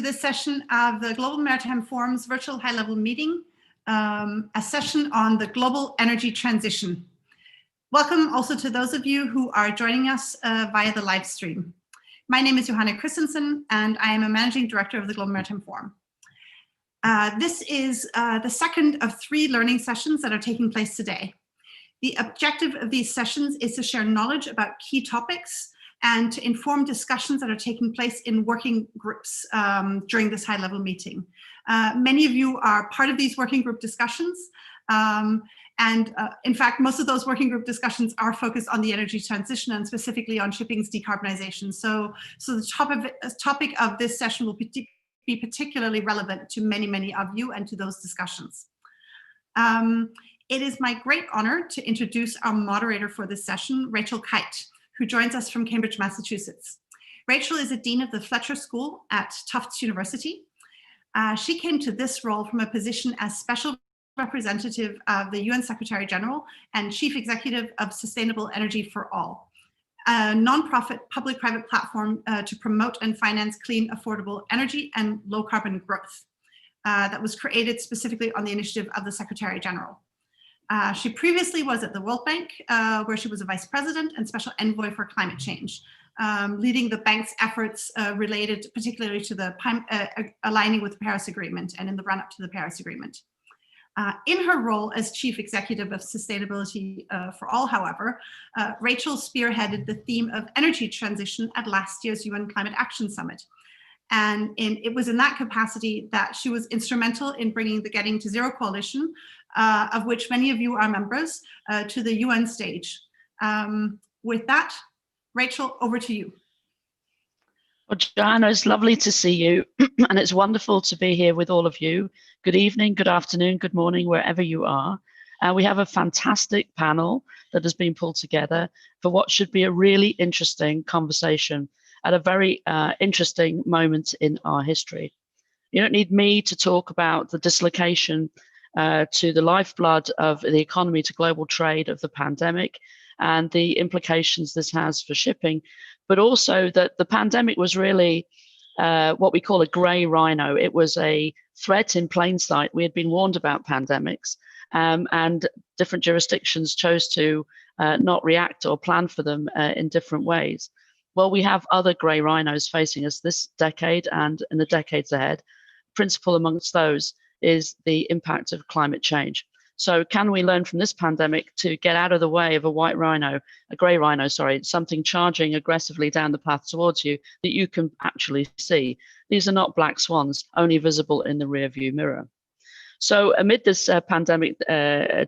this session of the Global Maritime Forum's virtual high-level meeting, a session on the global energy transition. Welcome also to those of you who are joining us via the live stream. My name is Johanna Christensen, and I am a Managing Director of the Global Maritime Forum. This is the second of 3 learning sessions that are taking place today. The objective of these sessions is to share knowledge about key topics and to inform discussions that are taking place in working groups during this high-level meeting. Many of you are part of these working group discussions, in fact, most of those working group discussions are focused on the energy transition and specifically on shipping's decarbonization. So the topic of this session will be particularly relevant to many of you and to those discussions. It is my great honor to introduce our moderator for this session, Rachel Kyte, who joins us from Cambridge, Massachusetts. Rachel is a dean of the Fletcher School at Tufts University. She came to this role from a position as special representative of the UN Secretary General and Chief Executive of Sustainable Energy for All, a nonprofit public-private platform to promote and finance clean, affordable energy and low-carbon growth that was created specifically on the initiative of the Secretary General. She previously was at the World Bank, where she was a vice president and special envoy for climate change, leading the bank's efforts related particularly to the aligning with the Paris Agreement and in the run-up to the Paris Agreement. In her role as chief executive of Sustainability for All, however, Rachel spearheaded the theme of energy transition at last year's UN Climate Action Summit. And it was in that capacity that she was instrumental in bringing the Getting to Zero Coalition, of which many of you are members, to the UN stage. With that, Rachel, over to you. Well, Joanna, it's lovely to see you, and it's wonderful to be here with all of you. Good evening, good afternoon, good morning, wherever you are. We have a fantastic panel that has been pulled together for what should be a really interesting conversation at a very interesting moment in our history. You don't need me to talk about the dislocation to the lifeblood of the economy, to global trade of the pandemic and the implications this has for shipping, but also that the pandemic was really what we call a grey rhino. It was a threat in plain sight. We had been warned about pandemics, and different jurisdictions chose to not react or plan for them in different ways. Well, we have other grey rhinos facing us this decade and in the decades ahead. Principal amongst those is the impact of climate change. So can we learn from this pandemic to get out of the way of a grey rhino, something charging aggressively down the path towards you that you can actually see? These are not black swans, only visible in the rear view mirror. So amid this pandemic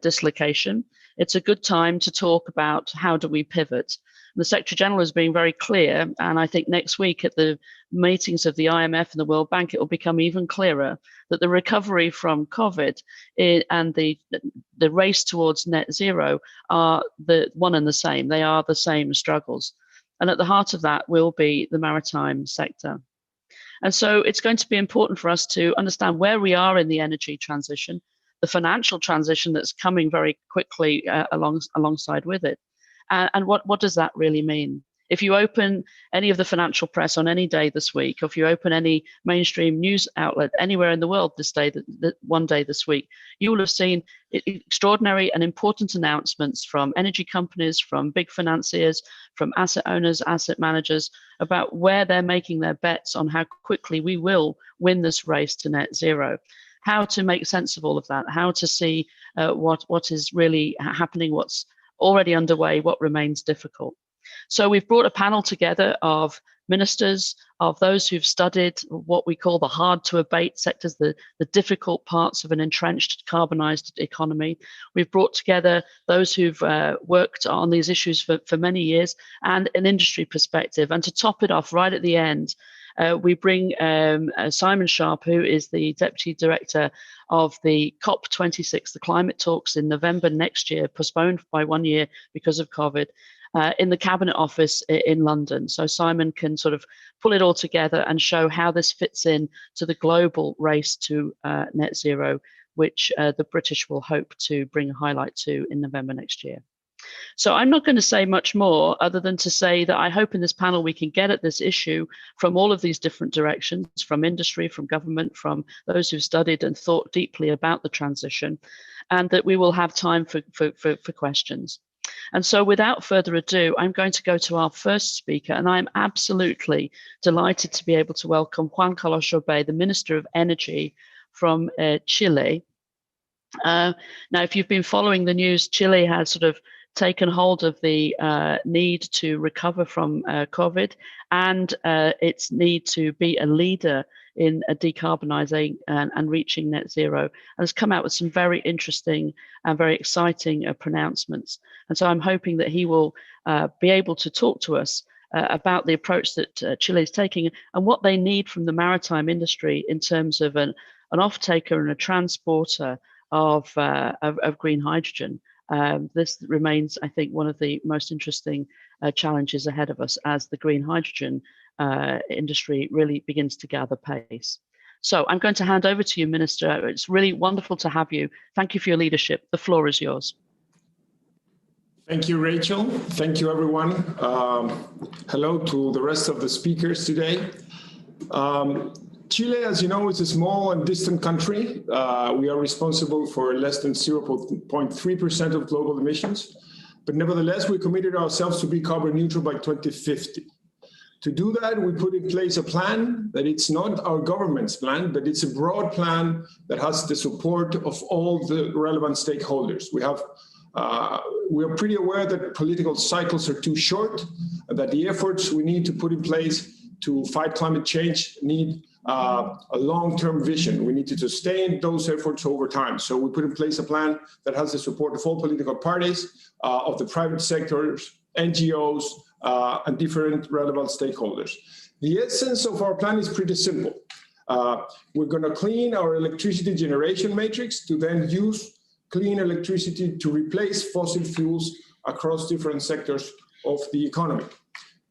dislocation, it's a good time to talk about how do we pivot. The Secretary General has been very clear, and I think next week at the meetings of the IMF and the World Bank, it will become even clearer that the recovery from COVID and the race towards net zero are the one and the same. They are the same struggles. And at the heart of that will be the maritime sector. And so it's going to be important for us to understand where we are in the energy transition, the financial transition that's coming very quickly alongside with it. And what does that really mean? If you open any of the financial press on any day this week, or if you open any mainstream news outlet anywhere in the world one day this week, you will have seen extraordinary and important announcements from energy companies, from big financiers, from asset owners, asset managers, about where they're making their bets on how quickly we will win this race to net zero. How to make sense of all of that, how to see what is really happening, what's already underway, what remains difficult. So we've brought a panel together of ministers, of those who've studied what we call the hard to abate sectors, the difficult parts of an entrenched carbonized economy. We've brought together those who've worked on these issues for many years and an industry perspective. And to top it off right at the end, we bring Simon Sharpe, who is the Deputy Director of the COP26, the climate talks in November next year, postponed by 1 year because of COVID, in the Cabinet Office in London. So Simon can sort of pull it all together and show how this fits in to the global race to net zero, which the British will hope to bring a highlight to in November next year. So I'm not going to say much more other than to say that I hope in this panel we can get at this issue from all of these different directions, from industry, from government, from those who've studied and thought deeply about the transition, and that we will have time for questions. And so without further ado, I'm going to go to our first speaker, and I'm absolutely delighted to be able to welcome Juan Jobet, the Minister of Energy from Chile. Now, if you've been following the news, Chile has sort of taken hold of the need to recover from COVID and its need to be a leader in decarbonising and reaching net zero, and has come out with some very interesting and very exciting pronouncements. And so I'm hoping that he will be able to talk to us about the approach that Chile is taking and what they need from the maritime industry in terms of an off-taker and a transporter of green hydrogen. This remains, I think, one of the most interesting challenges ahead of us as the green hydrogen industry really begins to gather pace. So I'm going to hand over to you, Minister. It's really wonderful to have you. Thank you for your leadership. The floor is yours. Thank you, Rachel. Thank you, everyone. Hello to the rest of the speakers today. Chile, as you know, is a small and distant country. We are responsible for less than 0.3% of global emissions, but nevertheless, we committed ourselves to be carbon neutral by 2050. To do that, we put in place a plan that it's not our government's plan, but it's a broad plan that has the support of all the relevant stakeholders. We are pretty aware that political cycles are too short, and that the efforts we need to put in place to fight climate change need a long-term vision. We need to sustain those efforts over time. So we put in place a plan that has the support of all political parties, of the private sectors, NGOs, and different relevant stakeholders. The essence of our plan is pretty simple. We're going to clean our electricity generation matrix to then use clean electricity to replace fossil fuels across different sectors of the economy.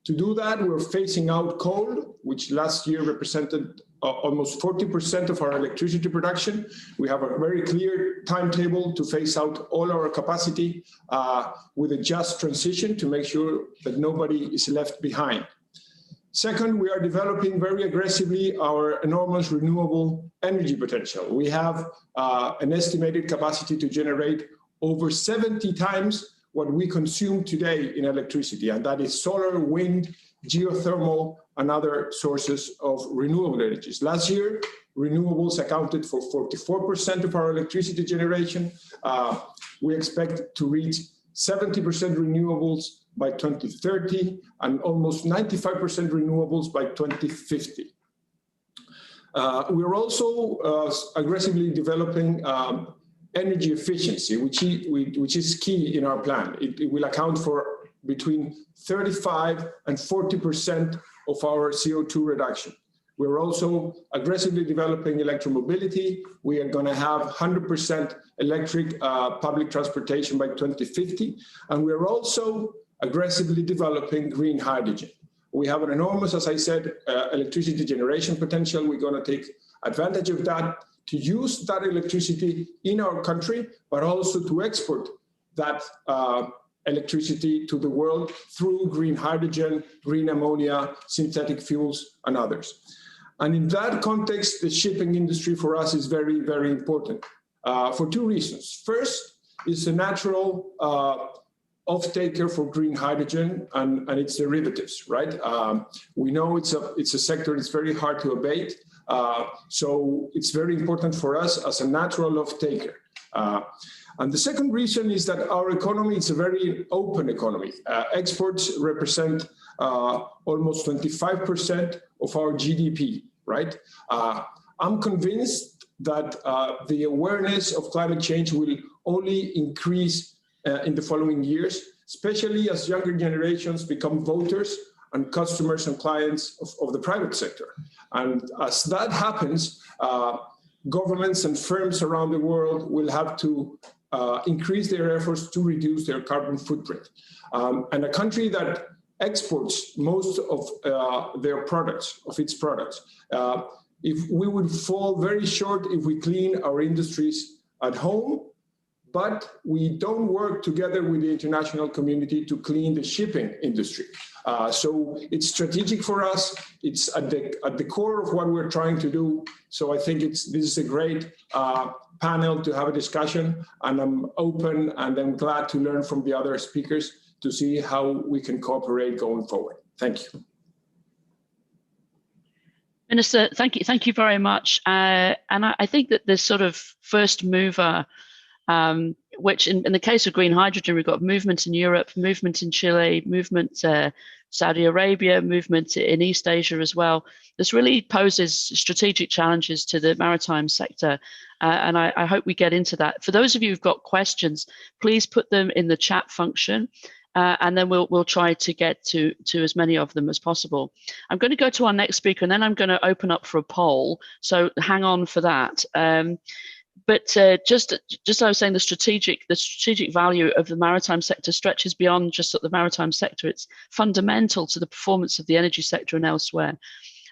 To do that, we're phasing out coal, which last year represented almost 40% of our electricity production. We have a very clear timetable to phase out all our capacity with a just transition to make sure that nobody is left behind. Second, we are developing very aggressively our enormous renewable energy potential. We have an estimated capacity to generate over 70 times what we consume today in electricity, and that is solar, wind, geothermal, and other sources of renewable energies. Last year, renewables accounted for 44% of our electricity generation. We expect to reach 70% renewables by 2030 and almost 95% renewables by 2050. We're also aggressively developing energy efficiency, which is key in our plan. It will account for between 35 and 40% of our CO2 reduction. We're also aggressively developing electromobility. We are going to have 100% electric public transportation by 2050. And we're also aggressively developing green hydrogen. We have an enormous, as I said, electricity generation potential. We're going to take advantage of that to use that electricity in our country, but also to export that electricity to the world through green hydrogen, green ammonia, synthetic fuels, and others. And in that context, the shipping industry for us is very, very important for two reasons. First, it's a natural off-taker for green hydrogen and its derivatives, right? We know it's a sector that's very hard to abate. So it's very important for us as a natural off-taker. And the second reason is that our economy is a very open economy. Exports represent almost 25% of our GDP, right? I'm convinced that the awareness of climate change will only increase in the following years, especially as younger generations become voters and customers and clients of the private sector. And as that happens, governments and firms around the world will have to increase their efforts to reduce their carbon footprint. And a country that exports most of its products, if we would fall very short if we clean our industries at home, but we don't work together with the international community to clean the shipping industry. So it's strategic for us. It's at the core of what we're trying to do. So I think this is a great panel to have a discussion, and I'm open and I'm glad to learn from the other speakers to see how we can cooperate going forward. Thank you. Minister, thank you very much. And I think that this sort of first mover, which in the case of green hydrogen, we've got movement in Europe, movement in Chile, movement Saudi Arabia, movement in East Asia as well. This really poses strategic challenges to the maritime sector. And I hope we get into that. For those of you who've got questions, please put them in the chat function. And then we'll try to get to as many of them as possible. I'm going to go to our next speaker, and then I'm going to open up for a poll. So hang on for that. But just as I was saying, the strategic value of the maritime sector stretches beyond just the maritime sector. It's fundamental to the performance of the energy sector and elsewhere.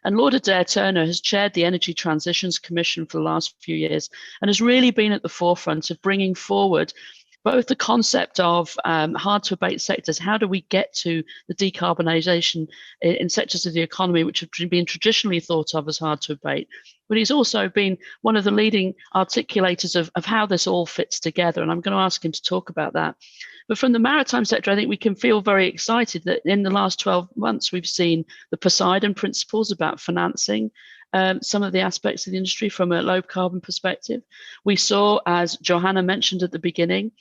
And Lord Adair Turner has chaired the Energy Transitions Commission for the last few years and has really been at the forefront of bringing forward both the concept of hard to abate sectors. How do we get to the decarbonisation in sectors of the economy which have been traditionally thought of as hard to abate? But he's also been one of the leading articulators of how this all fits together. And I'm going to ask him to talk about that. But from the maritime sector, I think we can feel very excited that in the last 12 months, we've seen the Poseidon principles about financing some of the aspects of the industry from a low carbon perspective. We saw, as Johanna mentioned at the beginning,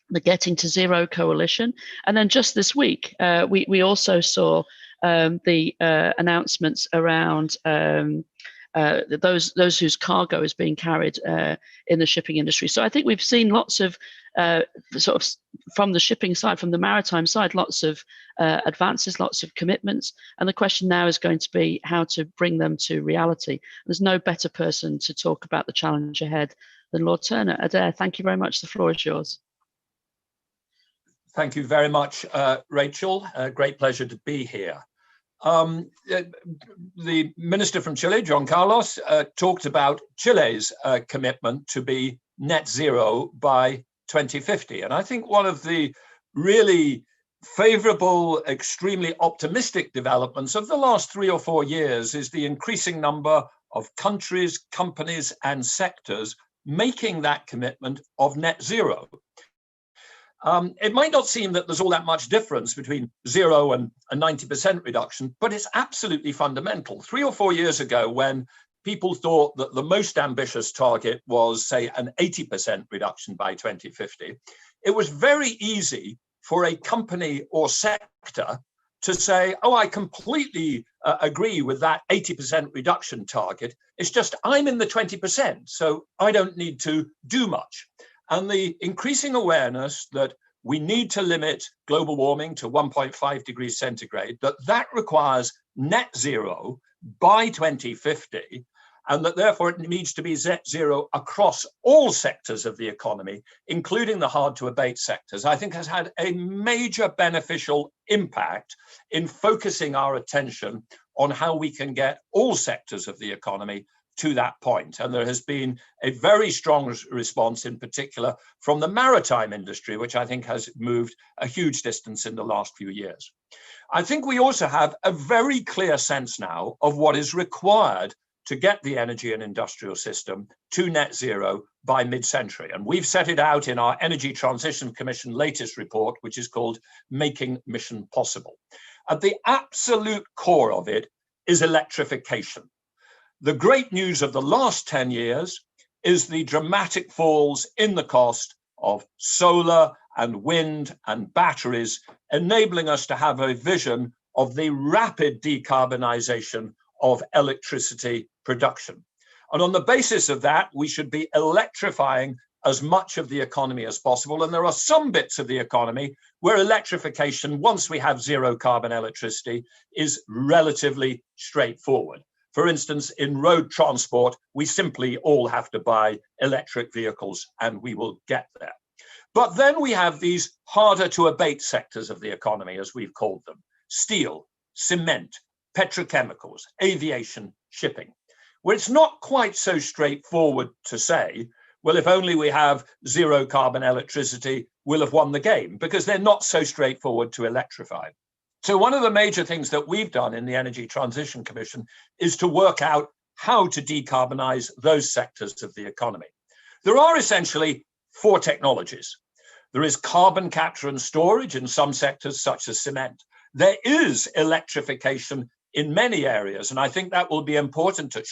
the Getting to Zero coalition. And then just this week, we also saw the announcements around those whose cargo is being carried in the shipping industry. So I think we've seen lots of sort of from the shipping side, from the maritime side, lots of advances, lots of commitments. And the question now is going to be how to bring them to reality. There's no better person to talk about the challenge ahead than Lord Turner. Adair, thank you very much. The floor is yours. Thank you very much, Rachel. Great pleasure to be here. The minister from Chile, Juan Carlos, talked about Chile's commitment to be net zero by 2050. And I think one of the really favorable, extremely optimistic developments of the last 3 or 4 years is the increasing number of countries, companies, and sectors making that commitment of net zero. It might not seem that there's all that much difference between 0 and a 90% reduction, but it's absolutely fundamental. 3 or 4 years ago, when people thought that the most ambitious target was, say, an 80% reduction by 2050, it was very easy for a company or sector to say, oh, I completely agree with that 80% reduction target. It's just I'm in the 20%, so I don't need to do much. And the increasing awareness that we need to limit global warming to 1.5 degrees centigrade, that requires net zero by 2050, and that therefore it needs to be net zero across all sectors of the economy, including the hard to abate sectors, I think has had a major beneficial impact in focusing our attention on how we can get all sectors of the economy to that point. And there has been a very strong response, in particular from the maritime industry, which I think has moved a huge distance in the last few years. I think we also have a very clear sense now of what is required to get the energy and industrial system to net zero by mid-century. And we've set it out in our Energy Transition Commission latest report, which is called Making Mission Possible. At the absolute core of it is electrification. The great news of the last 10 years is the dramatic falls in the cost of solar and wind and batteries, enabling us to have a vision of the rapid decarbonization of electricity production. And on the basis of that, we should be electrifying as much of the economy as possible. And there are some bits of the economy where electrification, once we have zero carbon electricity, is relatively straightforward. For instance, in road transport, we simply all have to buy electric vehicles and we will get there. But then we have these harder to abate sectors of the economy, as we've called them: steel, cement, petrochemicals, aviation, shipping, where it's not quite so straightforward to say, well, if only we have zero carbon electricity, we'll have won the game, because they're not so straightforward to electrify. So one of the major things that we've done in the Energy Transition Commission is to work out how to decarbonize those sectors of the economy. There are essentially 4 technologies. There is carbon capture and storage in some sectors, such as cement. There is electrification in many areas, and I think that will be important to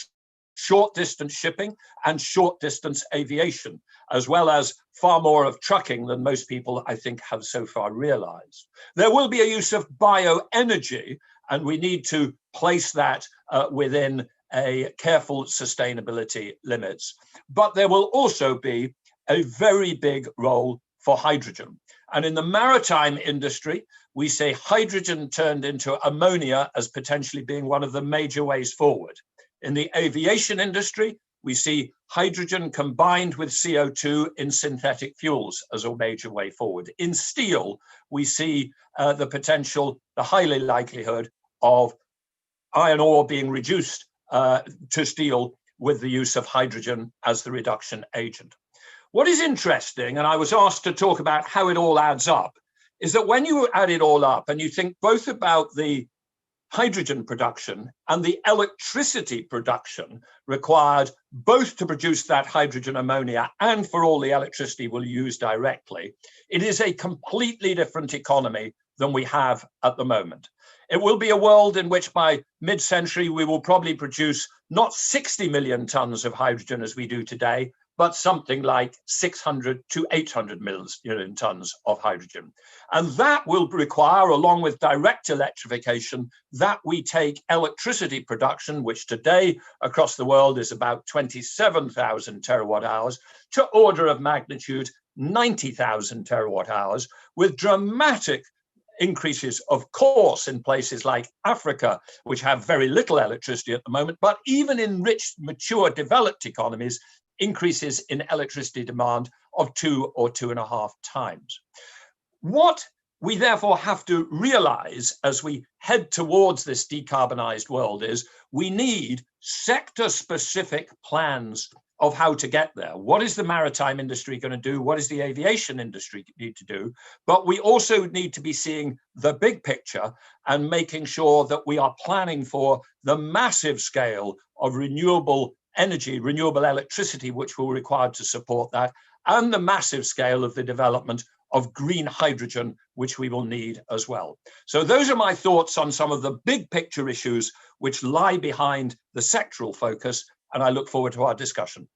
short distance shipping and short distance aviation, as well as far more of trucking than most people, I think, have so far realized. There will be a use of bioenergy, and we need to place that within a careful sustainability limits. But there will also be a very big role for hydrogen. And in the maritime industry, we say hydrogen turned into ammonia as potentially being one of the major ways forward. In the aviation industry, we see hydrogen combined with CO2 in synthetic fuels as a major way forward. In steel, we see the potential, the highly likelihood of iron ore being reduced to steel with the use of hydrogen as the reduction agent. What is interesting, and I was asked to talk about how it all adds up, is that when you add it all up and you think both about the hydrogen production and the electricity production required both to produce that hydrogen ammonia and for all the electricity we'll use directly, it is a completely different economy than we have at the moment. It will be a world in which by mid-century we will probably produce not 60 million tons of hydrogen as we do today, but something like 600 to 800 million tons of hydrogen. And that will require, along with direct electrification, that we take electricity production, which today across the world is about 27,000 terawatt hours, to order of magnitude 90,000 terawatt hours, with dramatic increases, of course, in places like Africa, which have very little electricity at the moment, but even in rich, mature, developed economies, increases in electricity demand of 2 or 2.5 times. What we therefore have to realize as we head towards this decarbonized world is we need sector-specific plans of how to get there. What is the maritime industry going to do? What is the aviation industry need to do? But we also need to be seeing the big picture and making sure that we are planning for the massive scale of renewable energy, renewable electricity, which will require to support that, and the massive scale of the development of green hydrogen, which we will need as well. So those are my thoughts on some of the big picture issues which lie behind the sectoral focus, and I look forward to our discussion.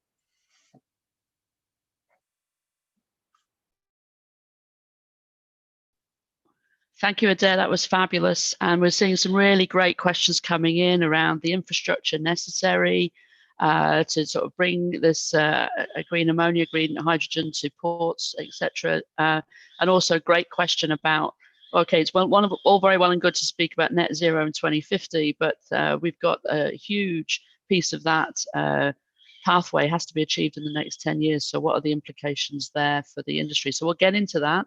Thank you, Adair. That was fabulous. And we're seeing some really great questions coming in around the infrastructure necessary to sort of bring this green ammonia, green hydrogen to ports, etc. And also a great question about, okay, it's all very well and good to speak about net zero in 2050, but we've got a huge piece of that pathway has to be achieved in the next 10 years. So what are the implications there for the industry? So we'll get into that.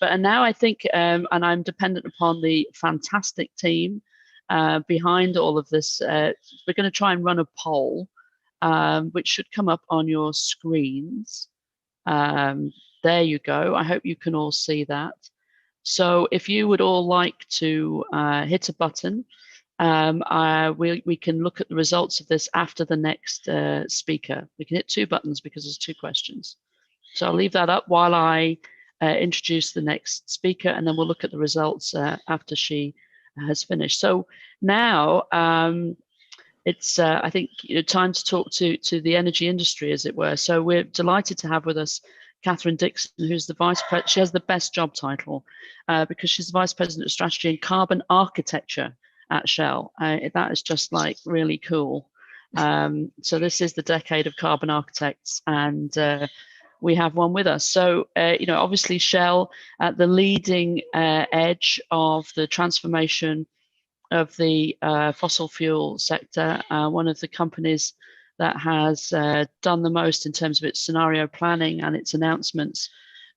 And now I think, and I'm dependent upon the fantastic team behind all of this, we're going to try and run a poll, which should come up on your screens. There you go. I hope you can all see that. So if you would all like to hit a button, we can look at the results of this after the next speaker. We can hit 2 buttons because there's 2 questions. So I'll leave that up while I introduce the next speaker, and then we'll look at the results after she has finished. So now it's, I think, time to talk to the energy industry, as it were. So we're delighted to have with us Katherine Dixon, who's the Vice President. She has the best job title because she's the Vice President of Strategy and Carbon Architecture at Shell. That is just like really cool. So this is the decade of carbon architects, and we have one with us. So, obviously Shell at the leading edge of the transformation of the fossil fuel sector, one of the companies that has done the most in terms of its scenario planning and its announcements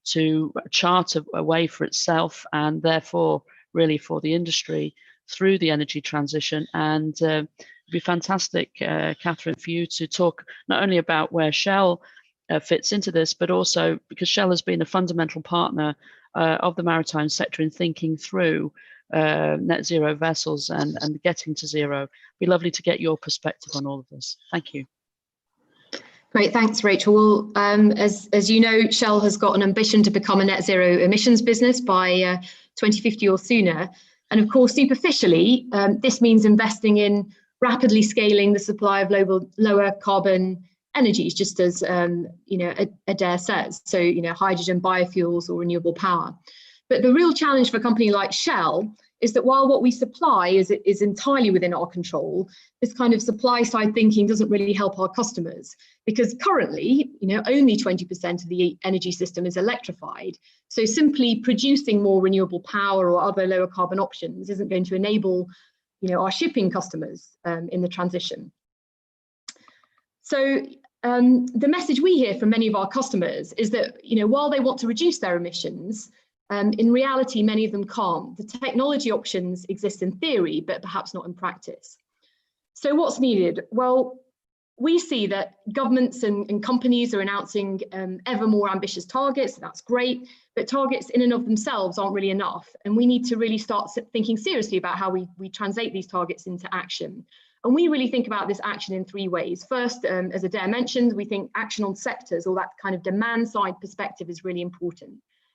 to chart a way for itself and therefore really for the industry through the energy transition. And it'd be fantastic, Katherine, for you to talk not only about where Shell fits into this, but also because Shell has been a fundamental partner of the maritime sector in thinking through net zero vessels and getting to zero. It'd be lovely to get your perspective on all of this. Thank you. Great, thanks, Rachel. Well, as you know, Shell has got an ambition to become a net zero emissions business by 2050 or sooner. And of course, superficially, this means investing in rapidly scaling the supply of lower carbon energies, just as Adair says. So, hydrogen, biofuels, or renewable power. But the real challenge for a company like Shell is that while what we supply is entirely within our control, this kind of supply side thinking doesn't really help our customers, because currently, only 20% of the energy system is electrified. So simply producing more renewable power or other lower carbon options isn't going to enable, our shipping customers in the transition. So the message we hear from many of our customers is that, while they want to reduce their emissions, in reality, many of them can't. The technology options exist in theory, but perhaps not in practice. So what's needed? Well, we see that governments and companies are announcing ever more ambitious targets. That's great, but targets in and of themselves aren't really enough. And we need to really start thinking seriously about how we translate these targets into action. And we really think about this action in three ways. First, as Adair mentioned, we think action on sectors, or that kind of demand side perspective, is really important,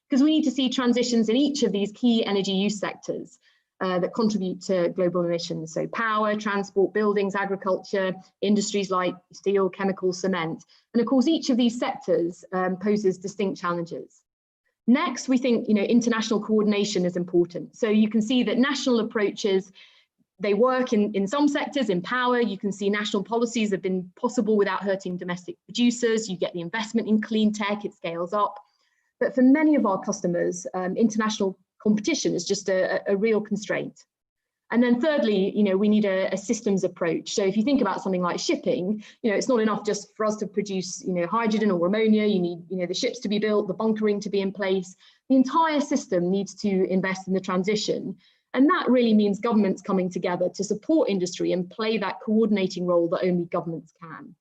because we need to see transitions in each of these key energy use sectors that contribute to global emissions. So power, transport, buildings, agriculture, industries like steel, chemicals, cement. And of course, each of these sectors poses distinct challenges. Next, we think international coordination is important. So you can see that national approaches, they work in some sectors. In power, you can see national policies have been possible without hurting domestic producers. You get the investment in clean tech, it scales up. But for many of our customers, international competition is just a real constraint. And then thirdly, we need a systems approach. So if you think about something like shipping, it's not enough just for us to produce, hydrogen or ammonia. You need, the ships to be built, the bunkering to be in place. The entire system needs to invest in the transition. And that really means governments coming together to support industry and play that coordinating role that only governments can.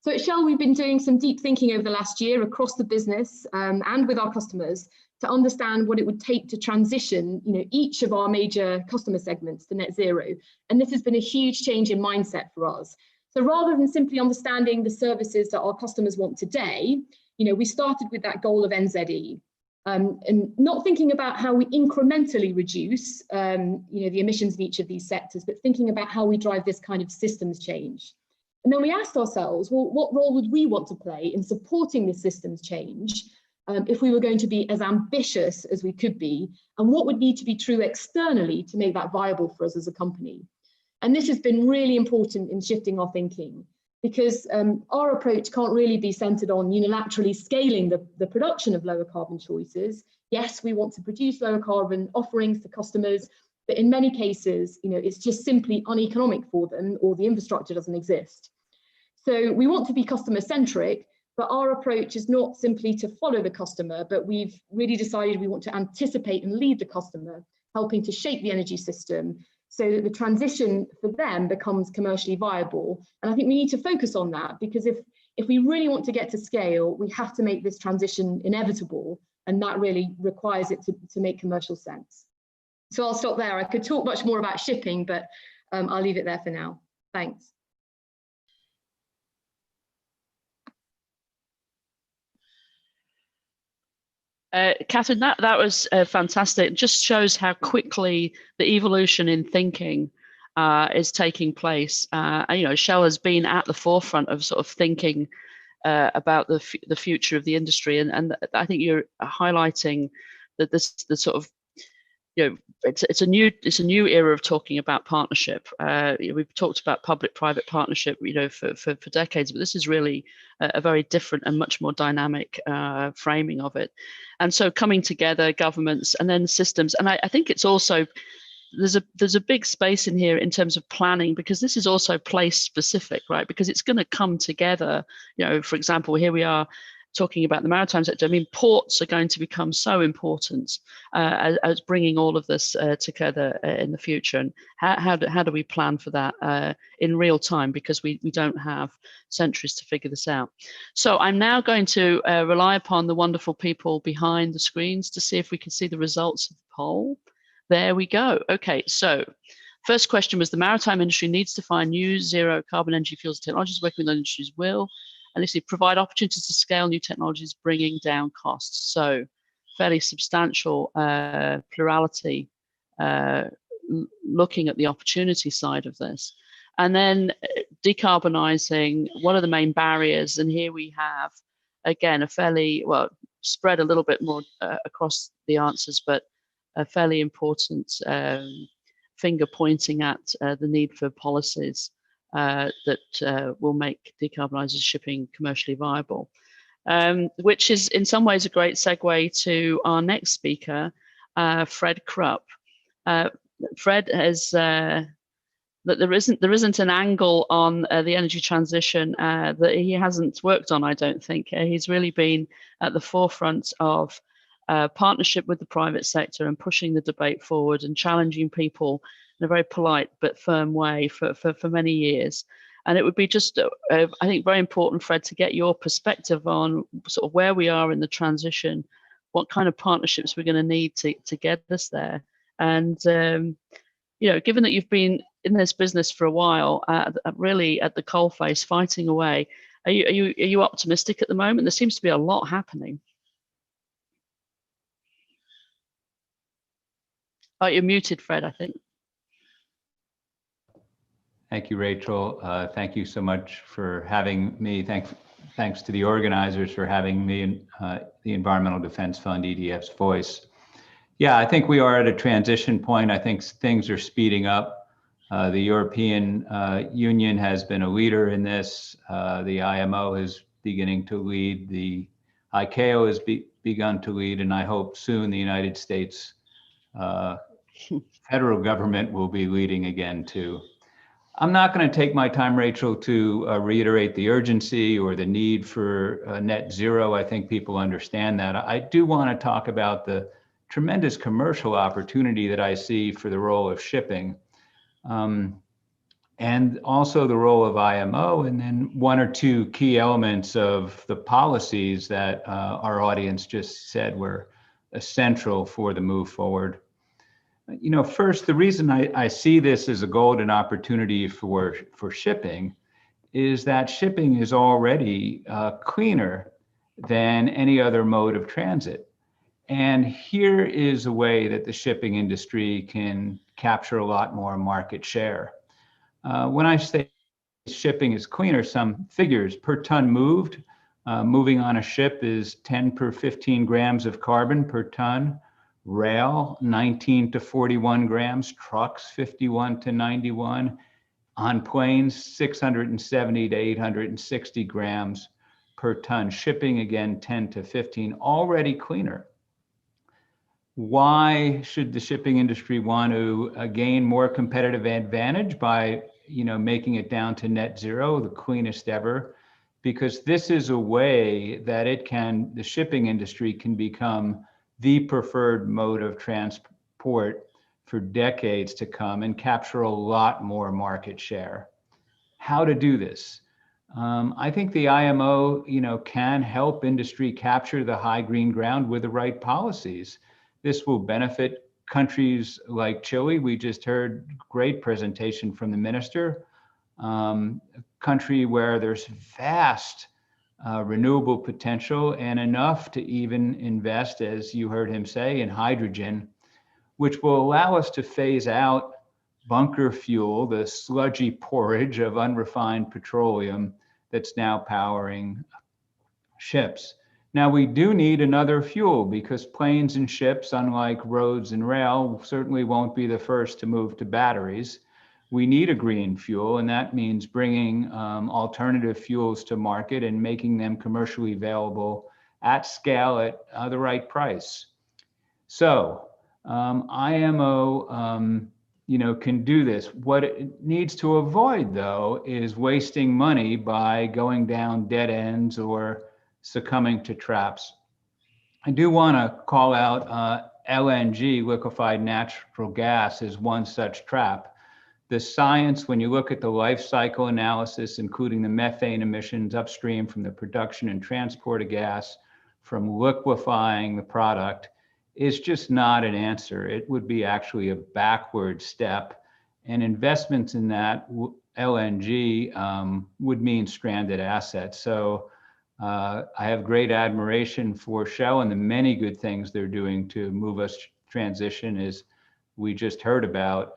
So at Shell, we've been doing some deep thinking over the last year across the business and with our customers to understand what it would take to transition, each of our major customer segments to net zero. And this has been a huge change in mindset for us. So rather than simply understanding the services that our customers want today, we started with that goal of NZE. And not thinking about how we incrementally reduce, the emissions in each of these sectors, but thinking about how we drive this kind of systems change. And then we asked ourselves, well, what role would we want to play in supporting this systems change if we were going to be as ambitious as we could be, and what would need to be true externally to make that viable for us as a company? And this has been really important in shifting our thinking, because our approach can't really be centered on unilaterally scaling the production of lower carbon choices. Yes, we want to produce lower carbon offerings to customers, but in many cases, it's just simply uneconomic for them, or the infrastructure doesn't exist. So we want to be customer centric, but our approach is not simply to follow the customer, but we've really decided we want to anticipate and lead the customer, helping to shape the energy system so that the transition for them becomes commercially viable. And I think we need to focus on that, because if we really want to get to scale, we have to make this transition inevitable, and that really requires it to make commercial sense. So I'll stop there. I could talk much more about shipping, but I'll leave it there for now. Thanks. Katherine, that was fantastic. It just shows how quickly the evolution in thinking is taking place. Shell has been at the forefront of sort of thinking about the future of the industry, and I think you're highlighting that the sort of it's a new era of talking about partnership. We've talked about public-private partnership, for decades, but this is really a very different and much more dynamic framing of it. And so coming together, governments and then systems, and I think it's also there's a big space in here in terms of planning, because this is also place specific, right? Because it's going to come together. For example, here we are talking about the maritime sector, I mean, ports are going to become so important as bringing all of this together in the future. And how do we plan for that in real time? Because we don't have centuries to figure this out. So I'm now going to rely upon the wonderful people behind the screens to see if we can see the results of the poll. There we go. Okay, so first question was, the maritime industry needs to find new zero carbon energy fuels and technologies, working with industries will, and let's see, provide opportunities to scale new technologies, bringing down costs. So fairly substantial plurality looking at the opportunity side of this. And then decarbonising, what are the main barriers? And here we have, again, a fairly, well, spread a little bit more across the answers, but a fairly important finger pointing at the need for policies that will make decarbonised shipping commercially viable, which is in some ways a great segue to our next speaker, Fred Krupp. Fred has that there isn't an angle on the energy transition that he hasn't worked on. I don't think he's really been at the forefront of partnership with the private sector and pushing the debate forward and challenging people in a very polite but firm way for many years. And it would be just, I think, very important, Fred, to get your perspective on sort of where we are in the transition, what kind of partnerships we're going to need to get us there. And, you know, given that you've been in this business for a while, really at the coalface, fighting away, are you optimistic at the moment? There seems to be a lot happening. Oh, you're muted, Fred, I think. Thank you, Rachel. Thank you so much for having me. Thanks to the organizers for having me and the Environmental Defense Fund, EDF's voice. Yeah, I think we are at a transition point. I think things are speeding up. The European Union has been a leader in this. The IMO is beginning to lead. The ICAO has begun to lead, and I hope soon the United States federal government will be leading again too. I'm not going to take my time, Rachel, to reiterate the urgency or the need for net zero. I think people understand that. I do want to talk about the tremendous commercial opportunity that I see for the role of shipping, and also the role of IMO, and then one or two key elements of the policies that our audience just said were essential for the move forward. You know, first, the reason I see this as a golden opportunity for shipping is that shipping is already cleaner than any other mode of transit. And here is a way that the shipping industry can capture a lot more market share. When I say shipping is cleaner, some figures per ton moved. Moving on a ship is 10 per 15 grams of carbon per ton. Rail, 19 to 41 grams, trucks, 51 to 91, on planes, 670 to 860 grams per ton. Shipping, again, 10 to 15, already cleaner. Why should the shipping industry want to gain more competitive advantage by, you know, making it down to net zero, the cleanest ever? Because this is a way that the shipping industry can become the preferred mode of transport for decades to come and capture a lot more market share. How to do this? I think the IMO, you know, can help industry capture the high green ground with the right policies. This will benefit countries like Chile. We just heard a great presentation from the minister, a country where there's vast renewable potential and enough to even invest, as you heard him say, in hydrogen, which will allow us to phase out bunker fuel, the sludgy porridge of unrefined petroleum that's now powering ships. Now, we do need another fuel because planes and ships, unlike roads and rail, certainly won't be the first to move to batteries. We need a green fuel, and that means bringing alternative fuels to market and making them commercially available at scale at the right price. So IMO, you know, can do this. What it needs to avoid, though, is wasting money by going down dead ends or succumbing to traps. I do want to call out LNG, liquefied natural gas, as one such trap. The science, when you look at the life cycle analysis, including the methane emissions upstream from the production and transport of gas, from liquefying the product, is just not an answer. It would be actually a backward step. And investments in that LNG would mean stranded assets. So I have great admiration for Shell and the many good things they're doing to move us transition, as we just heard about.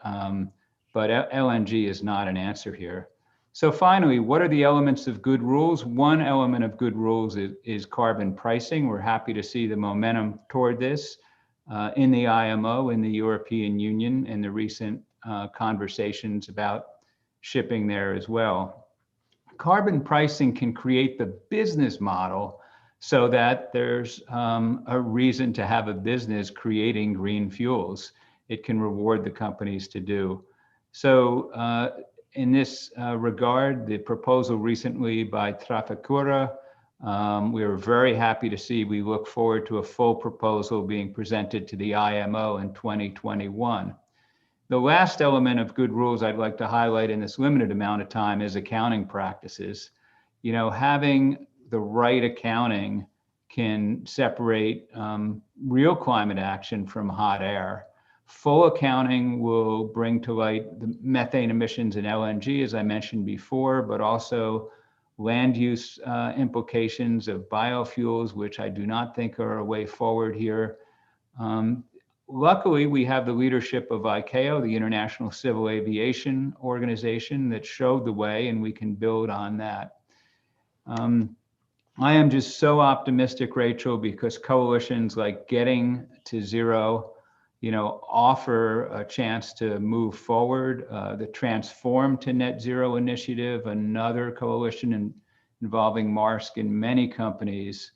But LNG is not an answer here. So finally, what are the elements of good rules? One element of good rules is carbon pricing. We're happy to see the momentum toward this in the IMO, in the European Union, and the recent conversations about shipping there as well. Carbon pricing can create the business model so that there's a reason to have a business creating green fuels. It can reward the companies to do. So in this regard, the proposal recently by Trafigura, we are very happy to see. We look forward to a full proposal being presented to the IMO in 2021. The last element of good rules I'd like to highlight in this limited amount of time is accounting practices. You know, having the right accounting can separate real climate action from hot air. Full accounting will bring to light the methane emissions in LNG, as I mentioned before, but also land use implications of biofuels, which I do not think are a way forward here. Luckily, we have the leadership of ICAO, the International Civil Aviation Organization, that showed the way, and we can build on that. I am just so optimistic, Rachel, because coalitions like Getting to Zero, you know, offer a chance to move forward. The Transform to Net Zero initiative, another coalition involving Maersk and many companies.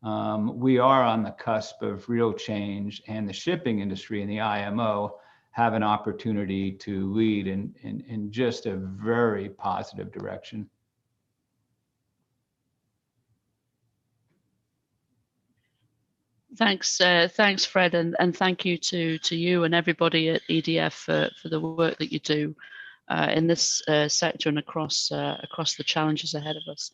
We are on the cusp of real change, and the shipping industry and the IMO have an opportunity to lead in just a very positive direction. Thanks, Fred, and thank you to you and everybody at EDF for the work that you do in this sector and across the challenges ahead of us.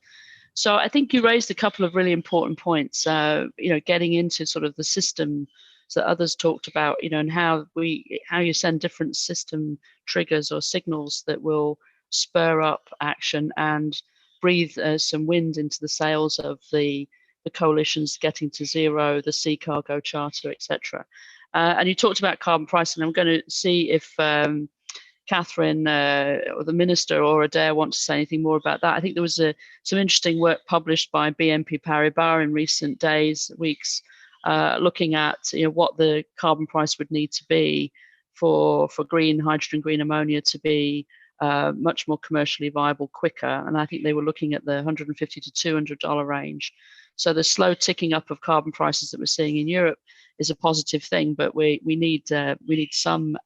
So I think you raised a couple of really important points. You know, getting into sort of the system that others talked about, you know, and how you send different system triggers or signals that will spur up action and breathe some wind into the sails of the coalitions Getting to Zero, the Sea Cargo Charter, etc. And you talked about carbon pricing. I'm going to see if Katherine or the Minister or Adair want to say anything more about that. I think there was some interesting work published by BNP Paribas in recent weeks, looking at, you know, what the carbon price would need to be for green hydrogen, green ammonia to be much more commercially viable quicker. And I think they were looking at the $150 to $200 range. So the slow ticking up of carbon prices that we're seeing in Europe is a positive thing, but we need some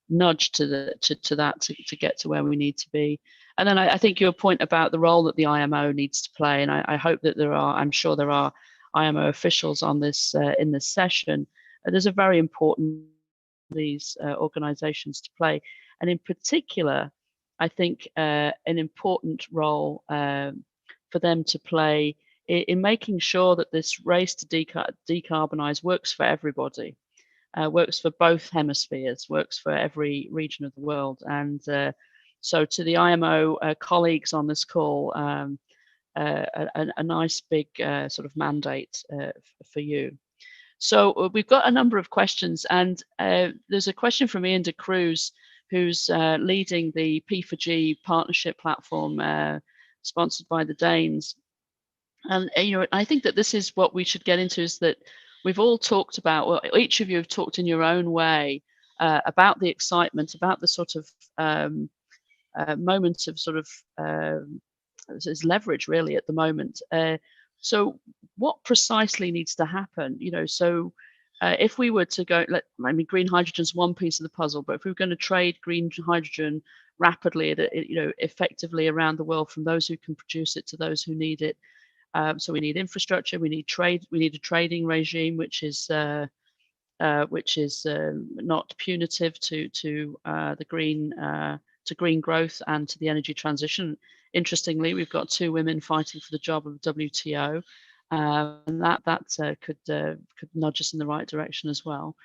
nudge to that to get to where we need to be. And then I think your point about the role that the IMO needs to play, and I hope that I'm sure there are IMO officials on this in this session. There's a very important these organizations to play, and in particular, I think an important role for them to play in making sure that this race to decarbonize works for everybody, works for both hemispheres, works for every region of the world. And so to the IMO colleagues on this call, a nice big sort of mandate for you. So we've got a number of questions, and there's a question from Ian de Cruz, who's leading the P4G partnership platform sponsored by the Danes. And you know, I think that this is what we should get into, is that we've all talked about, well, each of you have talked in your own way about the excitement, about the sort of moments of sort of there's leverage really at the moment. So what precisely needs to happen? You know, so if we were to go, I mean, green hydrogen is one piece of the puzzle, but if we were going to trade green hydrogen rapidly, you know, effectively around the world, from those who can produce it to those who need it, So we need infrastructure, we need trade, we need a trading regime which is not punitive to the green growth and to the energy transition. Interestingly, we've got 2 women fighting for the job of WTO, and that could nudge us in the right direction as well.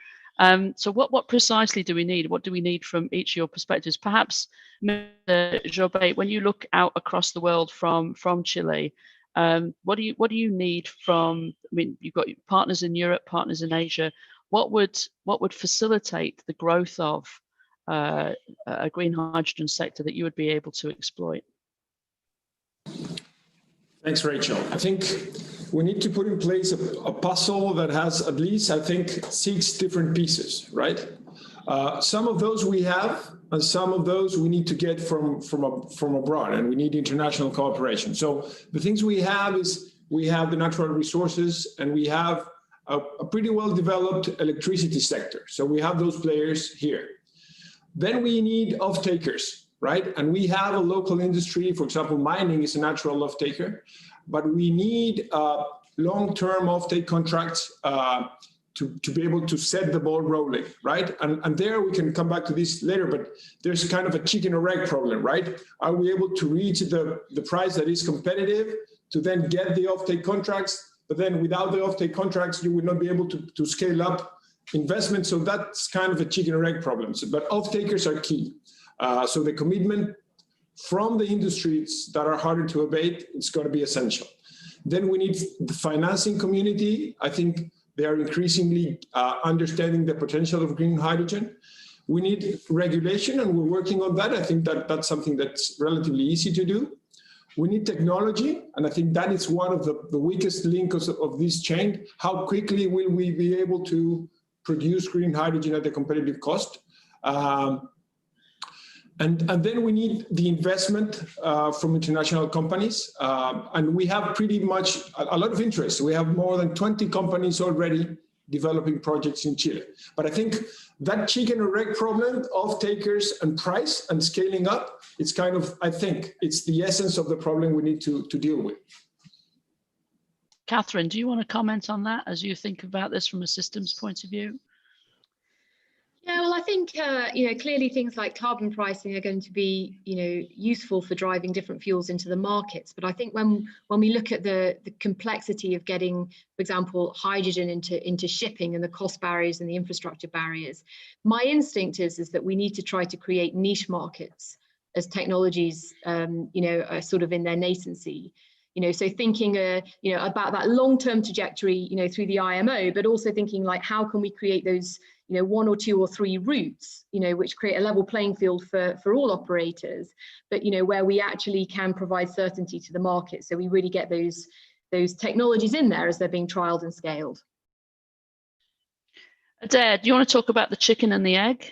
So what precisely do we need? What do we need from each of your perspectives? Perhaps, Mr. Jobet, when you look out across the world from Chile, what do you need from? I mean, you've got partners in Europe, partners in Asia. What would facilitate the growth of a green hydrogen sector that you would be able to exploit? Thanks, Rachel. I think we need to put in place a puzzle that has at least, I think, 6 different pieces, right? Some of those we have, and some of those we need to get from abroad, and we need international cooperation. So the things we have is we have the natural resources, and we have a pretty well-developed electricity sector. So we have those players here. Then we need off-takers, right? And we have a local industry. For example, mining is a natural off-taker, but we need long-term off-take contracts to be able to set the ball rolling, right? And there we can come back to this later, but there's kind of a chicken or egg problem, right? Are we able to reach the price that is competitive to then get the off-take contracts? But then without the offtake contracts, you would not be able to scale up investment. So that's kind of a chicken or egg problem. But off-takers are key. So the commitment from the industries that are harder to abate, it's going to be essential. Then we need the financing community. I think they are increasingly understanding the potential of green hydrogen. We need regulation, and we're working on that. I think that's something that's relatively easy to do. We need technology, and I think that is one of the weakest links of this chain. How quickly will we be able to produce green hydrogen at a competitive cost? And then we need the investment from international companies. And we have pretty much a lot of interest. We have more than 20 companies already developing projects in Chile. But I think that chicken or egg problem of takers and price and scaling up, it's kind of, I think, it's the essence of the problem we need to deal with. Katherine, do you want to comment on that as you think about this from a systems point of view? Yeah, well, I think, clearly things like carbon pricing are going to be, useful for driving different fuels into the markets. But I think when we look at the complexity of getting, for example, hydrogen into shipping and the cost barriers and the infrastructure barriers, my instinct is that we need to try to create niche markets as technologies, are sort of in their nascency. So thinking, about that long-term trajectory, through the IMO, but also thinking like, how can we create those, 1 or 2 or 3 routes, which create a level playing field for all operators, but, where we actually can provide certainty to the market. So we really get those technologies in there as they're being trialed and scaled. Adair, do you want to talk about the chicken and the egg?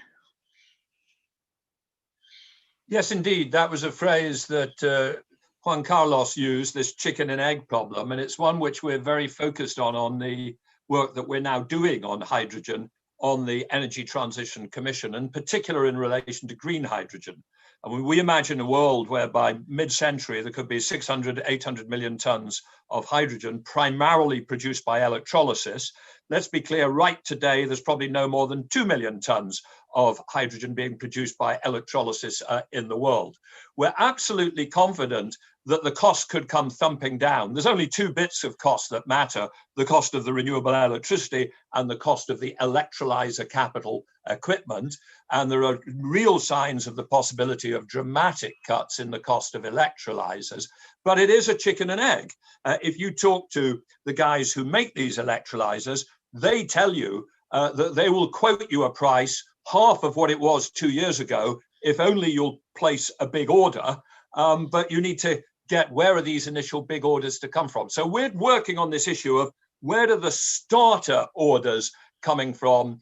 Yes, indeed. That was a phrase that Juan Carlos used, this chicken and egg problem. And it's one which we're very focused on the work that we're now doing on hydrogen on the Energy Transition Commission, in particular in relation to green hydrogen. I mean, we imagine a world where by mid-century there could be 600, 800 million tons of hydrogen primarily produced by electrolysis. Let's be clear, right today, there's probably no more than 2 million tons of hydrogen being produced by electrolysis in the world. We're absolutely confident that the cost could come thumping down. There's only 2 bits of cost that matter: the cost of the renewable electricity and the cost of the electrolyzer capital equipment. And there are real signs of the possibility of dramatic cuts in the cost of electrolyzers. But it is a chicken and egg. If you talk to the guys who make these electrolyzers, they tell you that they will quote you a price half of what it was 2 years ago, if only you'll place a big order. But you need to get, where are these initial big orders to come from? So we're working on this issue of where do the starter orders coming from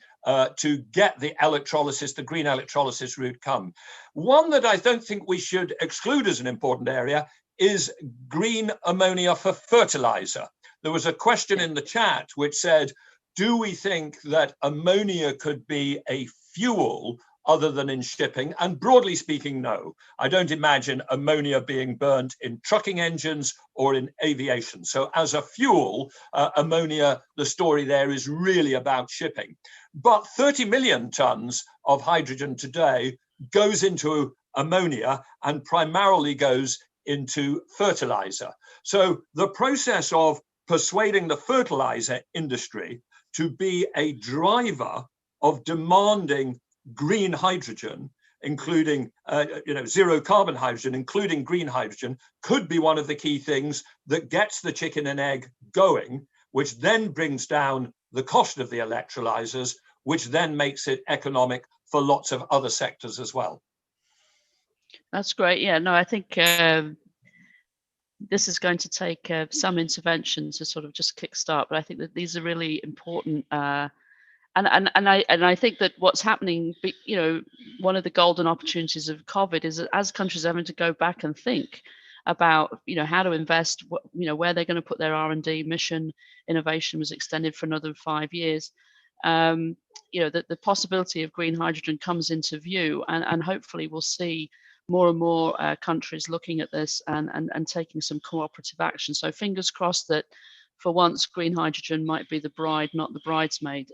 to get the electrolysis, the green electrolysis route come. One that I don't think we should exclude as an important area is green ammonia for fertilizer. There was a question in the chat which said, do we think that ammonia could be a fuel other than in shipping? And broadly speaking, no. I don't imagine ammonia being burnt in trucking engines or in aviation. So as a fuel, ammonia, the story there is really about shipping. But 30 million tons of hydrogen today goes into ammonia and primarily goes into fertilizer. So the process of persuading the fertilizer industry to be a driver of demanding green hydrogen, including zero carbon hydrogen, including green hydrogen, could be one of the key things that gets the chicken and egg going, which then brings down the cost of the electrolyzers, which then makes it economic for lots of other sectors as well. That's great. Yeah, no, I think this is going to take some intervention to sort of just kickstart, but I think that these are really important. And I think that what's happening, one of the golden opportunities of COVID is that as countries are having to go back and think about, how to invest, where they're going to put their R&D mission, innovation was extended for another 5 years. The possibility of green hydrogen comes into view, and hopefully we'll see more and more countries looking at this and taking some cooperative action. So fingers crossed that for once green hydrogen might be the bride, not the bridesmaid.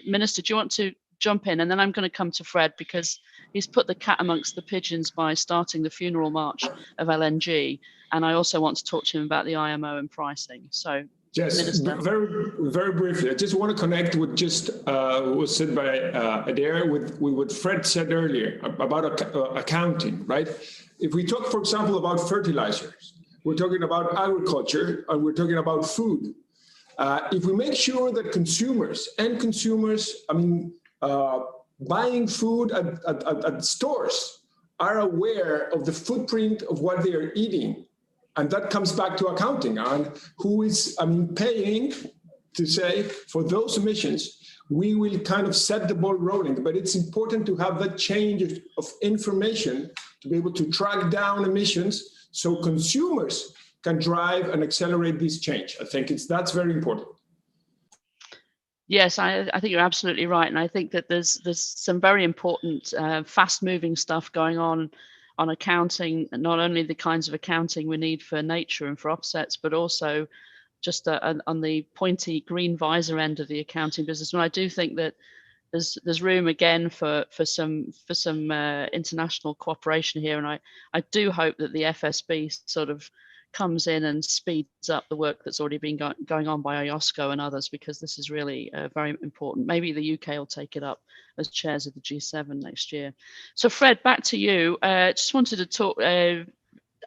Minister, do you want to jump in? And then I'm going to come to Fred, because he's put the cat amongst the pigeons by starting the funeral march of LNG. And I also want to talk to him about the IMO and pricing. So yes, Minister. very briefly, I just want to connect with just was said by Adair with what Fred said earlier about accounting, right? If we talk, for example, about fertilizers, we're talking about agriculture, and we're talking about food. If we make sure that consumers, buying food at stores are aware of the footprint of what they are eating, and that comes back to accounting and who is, paying to say for those emissions, we will kind of set the ball rolling. But it's important to have that change of information to be able to track down emissions so consumers can drive and accelerate this change. I think that's very important. Yes, I think you're absolutely right. And I think that there's some very important fast-moving stuff going on accounting, not only the kinds of accounting we need for nature and for offsets, but also just on the pointy green visor end of the accounting business. And I do think that there's room again for some international cooperation here. And I do hope that the FSB sort of comes in and speeds up the work that's already been going on by IOSCO and others, because this is really very important. Maybe the UK will take it up as chairs of the G7 next year. So Fred, back to you. Just wanted to talk, I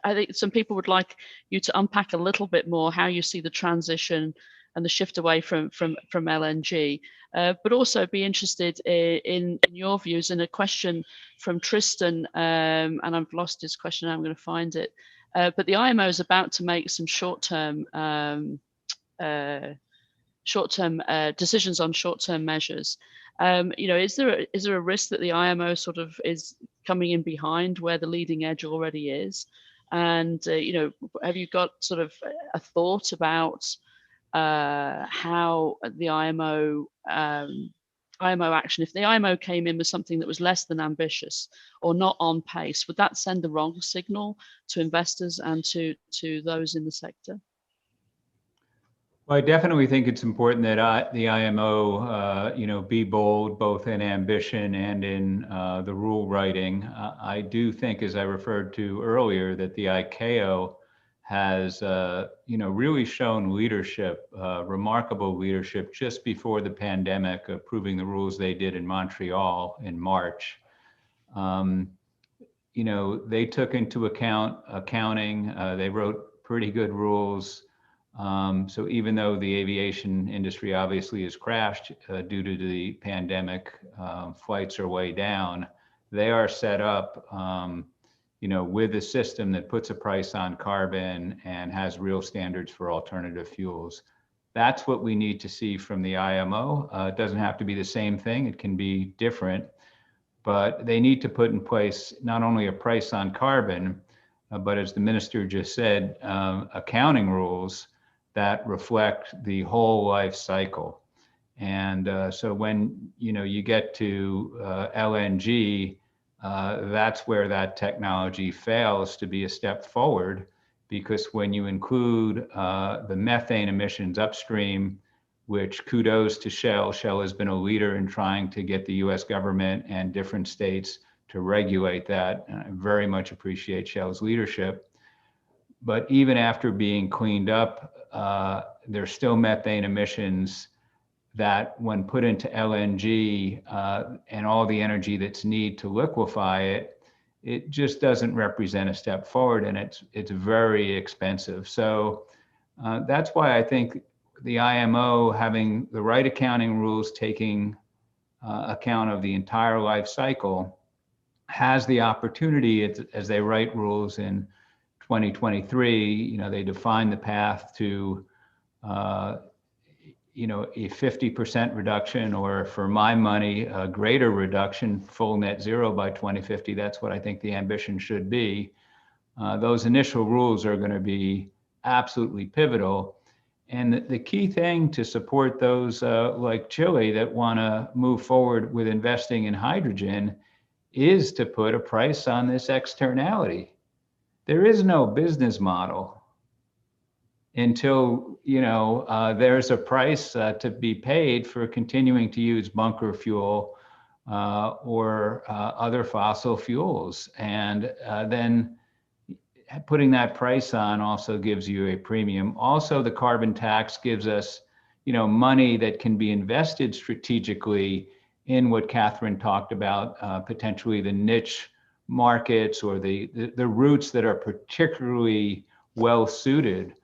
think some people would like you to unpack a little bit more how you see the transition and the shift away from LNG, but also be interested in your views. And a question from Tristan, and I've lost his question, I'm going to find it. But the IMO is about to make some short-term decisions on short-term measures. Is there a risk that the IMO sort of is coming in behind where the leading edge already is? And have you got sort of a thought about how the IMO action, if the IMO came in with something that was less than ambitious or not on pace, would that send the wrong signal to investors and to those in the sector? Well, I definitely think it's important that the IMO, be bold both in ambition and in the rule writing. I do think, as I referred to earlier, that the ICAO has, really shown leadership, remarkable leadership just before the pandemic, approving the rules they did in Montreal in March. They took into account accounting. They wrote pretty good rules. So even though the aviation industry obviously has crashed due to the pandemic, flights are way down. They are set up, with a system that puts a price on carbon and has real standards for alternative fuels. That's what we need to see from the IMO. It doesn't have to be the same thing. It can be different, but they need to put in place not only a price on carbon, but as the minister just said, accounting rules that reflect the whole life cycle. And so when you get to LNG, that's where that technology fails to be a step forward, because when you include the methane emissions upstream, which kudos to Shell. Shell has been a leader in trying to get the US government and different states to regulate that. And I very much appreciate Shell's leadership. But even after being cleaned up, there's still methane emissions that, when put into LNG and all the energy that's needed to liquefy it, it just doesn't represent a step forward, and it's very expensive. So that's why I think the IMO, having the right accounting rules, taking account of the entire life cycle, has the opportunity, as they write rules in 2023, they define the path to a 50% reduction, or, for my money, a greater reduction, full net zero by 2050. That's what I think the ambition should be. Those initial rules are going to be absolutely pivotal. And the key thing to support those like Chile that want to move forward with investing in hydrogen is to put a price on this externality. There is no business model until there's a price to be paid for continuing to use bunker fuel or other fossil fuels. And then putting that price on also gives you a premium. Also, the carbon tax gives us, money that can be invested strategically in what Katherine talked about, potentially the niche markets or the routes that are particularly well suited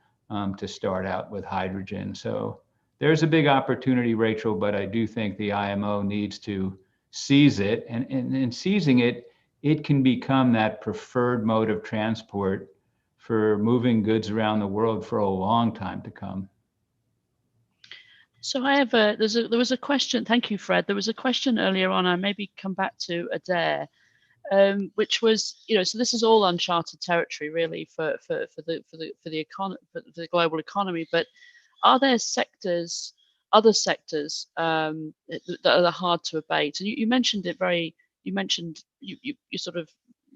to start out with hydrogen. So there's a big opportunity, Rachel, but I do think the IMO needs to seize it, and in seizing it, it can become that preferred mode of transport for moving goods around the world for a long time to come. So I have there was a question. Thank you, Fred. There was a question earlier on. I maybe come back to Adair, which was, so this is all uncharted territory really for the global economy. But are there other sectors that are hard to abate? And you mentioned it you sort of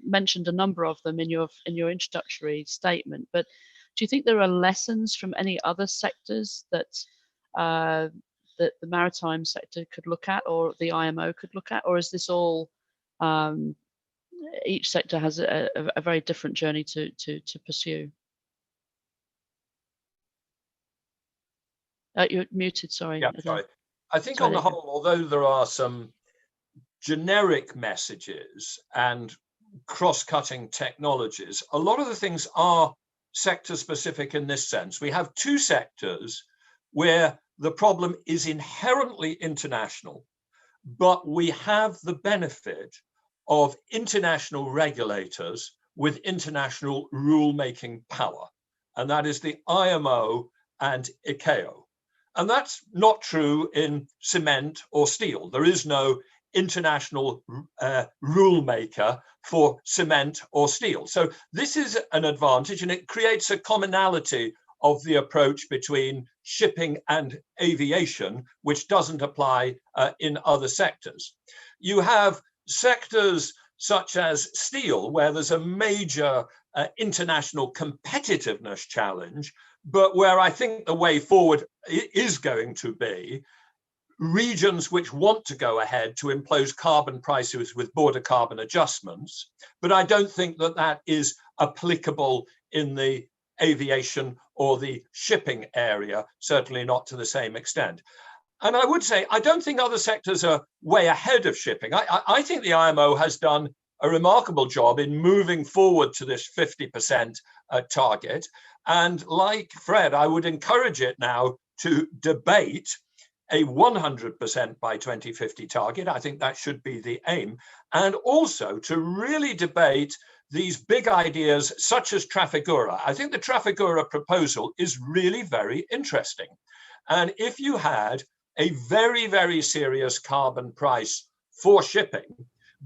mentioned a number of them in your introductory statement. But do you think there are lessons from any other sectors that the maritime sector could look at, or the IMO could look at, or is this all each sector has a very different journey to pursue? You're muted, sorry. Yeah, sorry. I think on the whole, although there are some generic messages and cross-cutting technologies, a lot of the things are sector specific in this sense. We have two sectors where the problem is inherently international, but we have the benefit of international regulators with international rule-making power, and that is the IMO and ICAO. And that's not true in cement or steel. There is no international rule maker for cement or steel. So this is an advantage, and it creates a commonality of the approach between shipping and aviation, which doesn't apply in other sectors. You have sectors such as steel, where there's a major international competitiveness challenge, but where I think the way forward is going to be regions which want to go ahead to impose carbon prices with border carbon adjustments. But I don't think that that is applicable in the aviation or the shipping area, certainly not to the same extent. And I would say, I don't think other sectors are way ahead of shipping. I think the IMO has done a remarkable job in moving forward to this 50% target. And like Fred, I would encourage it now to debate a 100% by 2050 target. I think that should be the aim. And also to really debate these big ideas such as Trafigura. I think the Trafigura proposal is really very interesting. And if you had a very, very serious carbon price for shipping,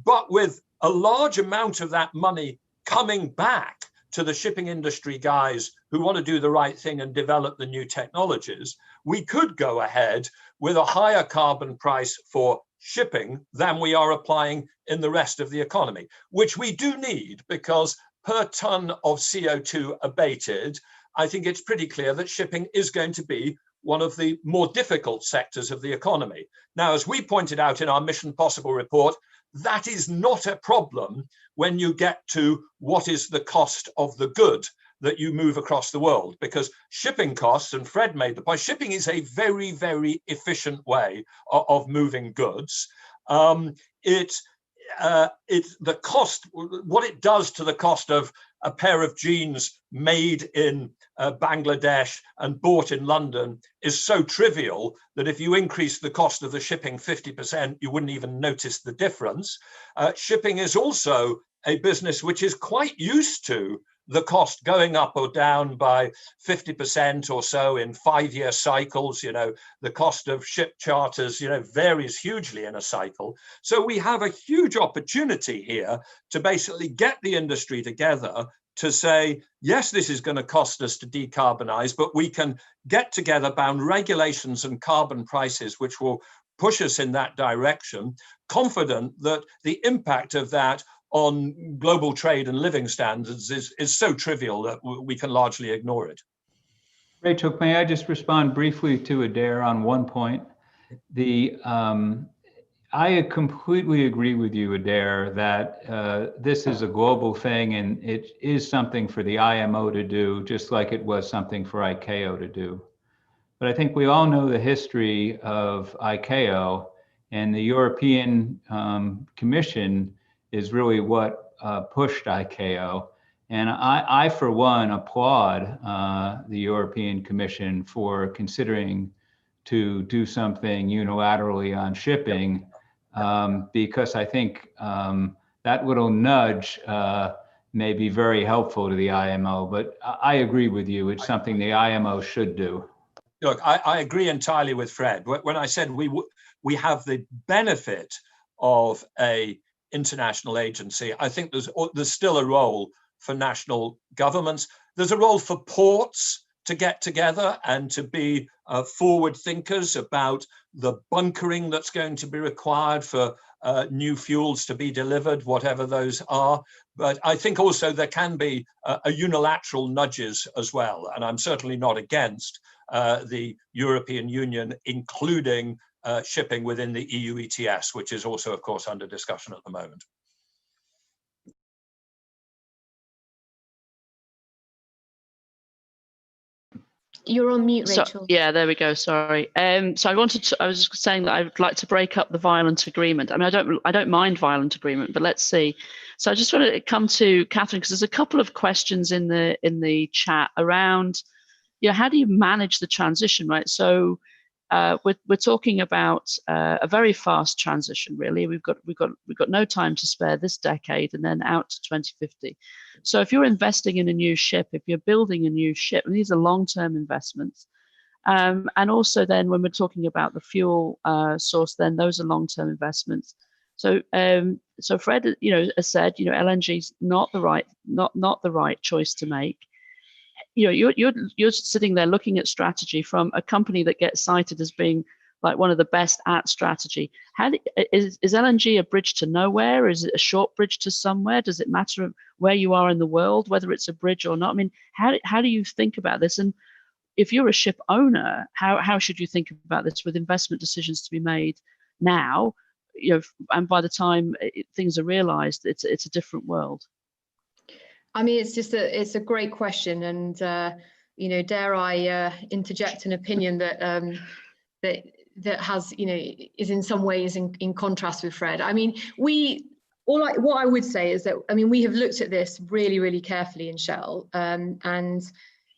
but with a large amount of that money coming back to the shipping industry guys who want to do the right thing and develop the new technologies, we could go ahead with a higher carbon price for shipping than we are applying in the rest of the economy, which we do need, because per ton of CO2 abated, I think it's pretty clear that shipping is going to be one of the more difficult sectors of the economy. Now, as we pointed out in our Mission Possible report, that is not a problem when you get to what is the cost of the good that you move across the world, because shipping costs, and Fred made the point, shipping is a very, very efficient way of moving goods. It's the cost, what it does to the cost of a pair of jeans made in Bangladesh and bought in London is so trivial that if you increase the cost of the shipping 50%, you wouldn't even notice the difference. Shipping is also a business which is quite used to the cost going up or down by 50% or so in 5-year cycles. You know, the cost of ship charters, you know, varies hugely in a cycle. So we have a huge opportunity here to basically get the industry together to say, yes, this is going to cost us to decarbonize, but we can get together bound regulations and carbon prices which will push us in that direction, confident that the impact of that on global trade and living standards is so trivial that we can largely ignore it. Rachel, may I just respond briefly to Adair on one point? I completely agree with you, Adair, that this is a global thing and it is something for the IMO to do, just like it was something for ICAO to do. But I think we all know the history of ICAO, and the European Commission is really what pushed ICAO. And I, for one, applaud the European Commission for considering to do something unilaterally on shipping, because I think that little nudge may be very helpful to the IMO. But I agree with you, it's something the IMO should do. Look, I agree entirely with Fred. When I said we have the benefit of a international agency, I think there's still a role for national governments. There's a role for ports to get together and to be forward thinkers about the bunkering that's going to be required for new fuels to be delivered, whatever those are. But I think also there can be a unilateral nudges as well. And I'm certainly not against the European Union including shipping within the EU ETS, which is also, of course, under discussion at the moment. You're on mute, Rachel. So, yeah, there we go. Sorry. So I was saying that I would like to break up the violent agreement. I mean, I don't mind violent agreement, but let's see. So I just want to come to Katherine, because there's a couple of questions in the chat around, you know, how do you manage the transition, right? So we're talking about a very fast transition, really. We've got no time to spare this decade and then out to 2050. So if you're investing in a new ship, if you're building a new ship, and these are long-term investments, and also then when we're talking about the fuel source, then those are long-term investments. So so Fred, you know, has said, you know, LNG is not the right choice to make. You know, you're sitting there looking at strategy from a company that gets cited as being like one of the best at strategy. Is LNG a bridge to nowhere? Is it a short bridge to somewhere? Does it matter where you are in the world, whether it's a bridge or not? I mean, how do you think about this? And if you're a ship owner, how should you think about this with investment decisions to be made now? You know, and by the time things are realized, it's a different world. I mean, it's a great question, and you know, dare I interject an opinion that that has, you know, is in some ways in contrast with Fred. I mean, what I would say is that, I mean, we have looked at this really, really carefully in Shell, and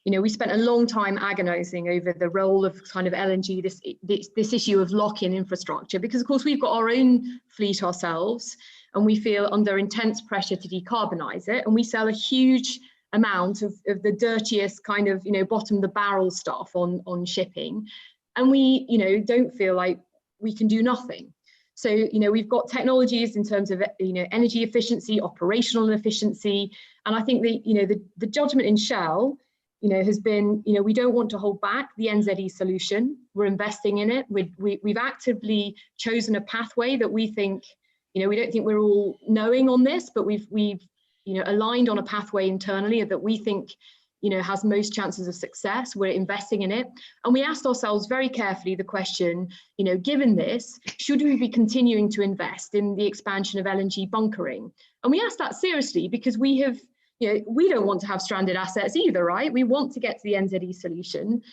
you know, we spent a long time agonizing over the role of kind of LNG, this issue of lock-in infrastructure, because of course we've got our own fleet ourselves, and we feel under intense pressure to decarbonize it, and we sell a huge amount of the dirtiest kind of, you know, bottom of the barrel stuff on shipping, and we, you know, don't feel like we can do nothing. So, you know, we've got technologies in terms of, you know, energy efficiency, operational efficiency. And I think the judgment in Shell, you know, has been, you know, we don't want to hold back the NZE solution. We're investing in it. We've actively chosen a pathway that we think, you know, we don't think we're all knowing on this, but we've you know, aligned on a pathway internally that we think, you know, has most chances of success. We're investing in it. And we asked ourselves very carefully the question, you know, given this, should we be continuing to invest in the expansion of LNG bunkering? And we asked that seriously because we have, you know, we don't want to have stranded assets either, right? We want to get to the NZE solution.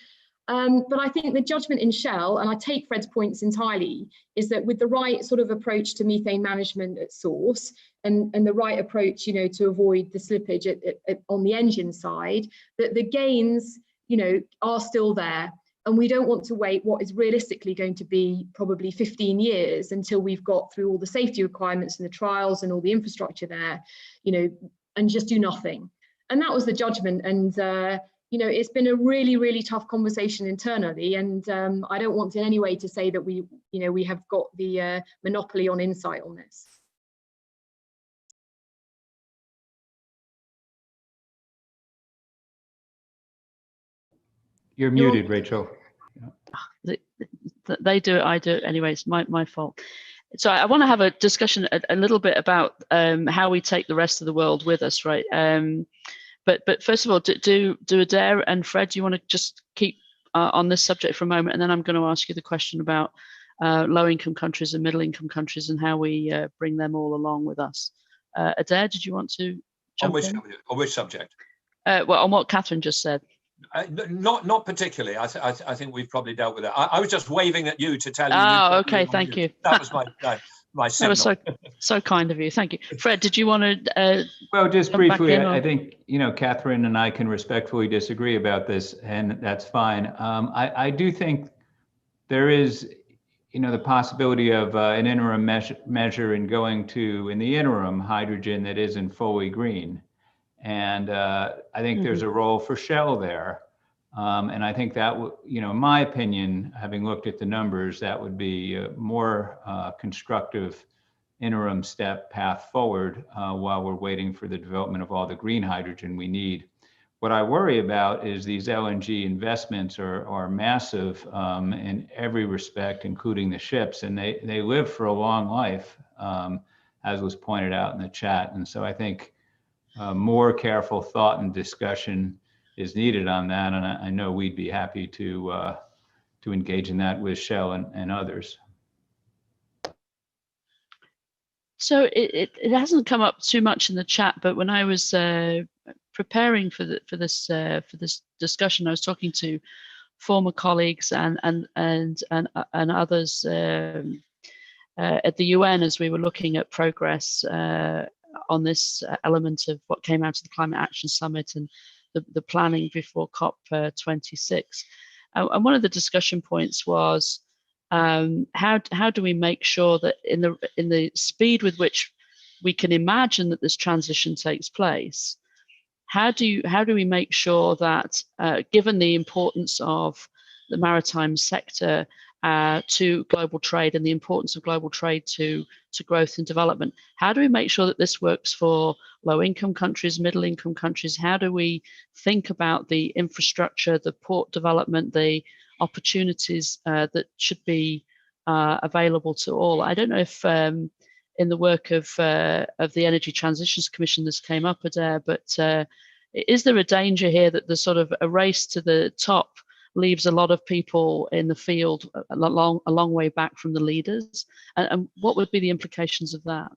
But I think the judgment in Shell, and I take Fred's points entirely, is that with the right sort of approach to methane management at source and the right approach, you know, to avoid the slippage on the engine side, that the gains, you know, are still there. And we don't want to wait what is realistically going to be probably 15 years until we've got through all the safety requirements and the trials and all the infrastructure there, you know, and just do nothing. And that was the judgment. And, you know, it's been a really, really tough conversation internally. And I don't want in any way to say that we have got the monopoly on insight on this. You're muted, Rachel. They do it, I do it anyway. It's my fault. So I want to have a discussion a little bit about how we take the rest of the world with us, right? But first of all, do Adair and Fred, do you want to just keep on this subject for a moment, and then I'm going to ask you the question about low-income countries and middle-income countries and how we bring them all along with us. Adair, did you want to jump in? On which subject? Well, on what Katherine just said. Not particularly. I think we've probably dealt with it. I was just waving at you to tell you. Oh, okay. Thank you. That was my signal. That was so kind of you. Thank you. Fred, did you want to? Well, just briefly, I think, you know, Katherine and I can respectfully disagree about this, and that's fine. I do think there is, you know, the possibility of an interim measure in going to, in the interim, hydrogen that isn't fully green. And I think there's a role for Shell there. And I think that, you know, in my opinion, having looked at the numbers, that would be a more constructive interim step path forward while we're waiting for the development of all the green hydrogen we need. What I worry about is these LNG investments are massive in every respect, including the ships, and they live for a long life, as was pointed out in the chat. And so I think more careful thought and discussion is needed on that, and I know we'd be happy to engage in that with Shell and others. So it hasn't come up too much in the chat, but when I was preparing for this discussion, I was talking to former colleagues and others at the UN as we were looking at progress on this element of what came out of the Climate Action Summit and the planning before COP26. And one of the discussion points was how do we make sure that in the speed with which we can imagine that this transition takes place, how do we make sure that given the importance of the maritime sector to global trade and the importance of global trade to growth and development, how do we make sure that this works for low-income countries, middle-income countries? How do we think about the infrastructure, the port development, the opportunities that should be available to all? I don't know if in the work of the Energy Transitions Commission this came up, Adair, but is there a danger here that the sort of a race to the top leaves a lot of people in the field a long way back from the leaders? And what would be the implications of that?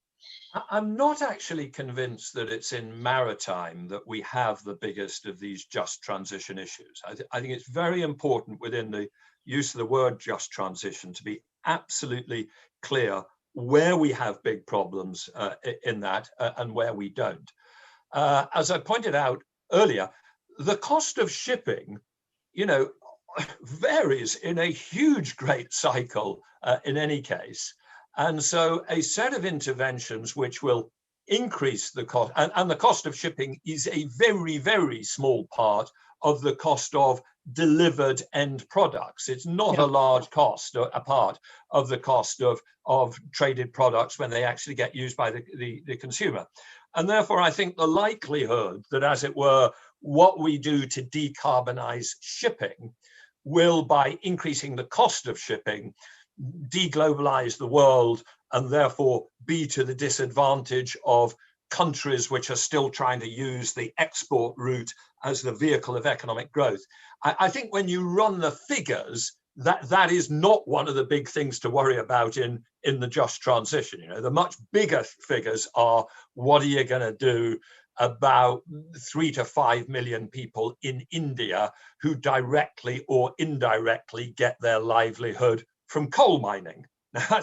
I'm not actually convinced that it's in maritime that we have the biggest of these just transition issues. I think it's very important within the use of the word just transition to be absolutely clear where we have big problems in that and where we don't. As I pointed out earlier, the cost of shipping, you know, varies in a huge great cycle in any case. And so a set of interventions which will increase the cost, and the cost of shipping is a very, very small part of the cost of delivered end products. It's not a large cost, a part of the cost of traded products when they actually get used by the consumer. And therefore, I think the likelihood that, as it were, what we do to decarbonize shipping will, by increasing the cost of shipping, deglobalize the world and therefore be to the disadvantage of countries which are still trying to use the export route as the vehicle of economic growth. I think when you run the figures, that is not one of the big things to worry about in the just transition. You know, the much bigger figures are, what are you going to do about 3 to 5 million people in India who directly or indirectly get their livelihood from coal mining? Now,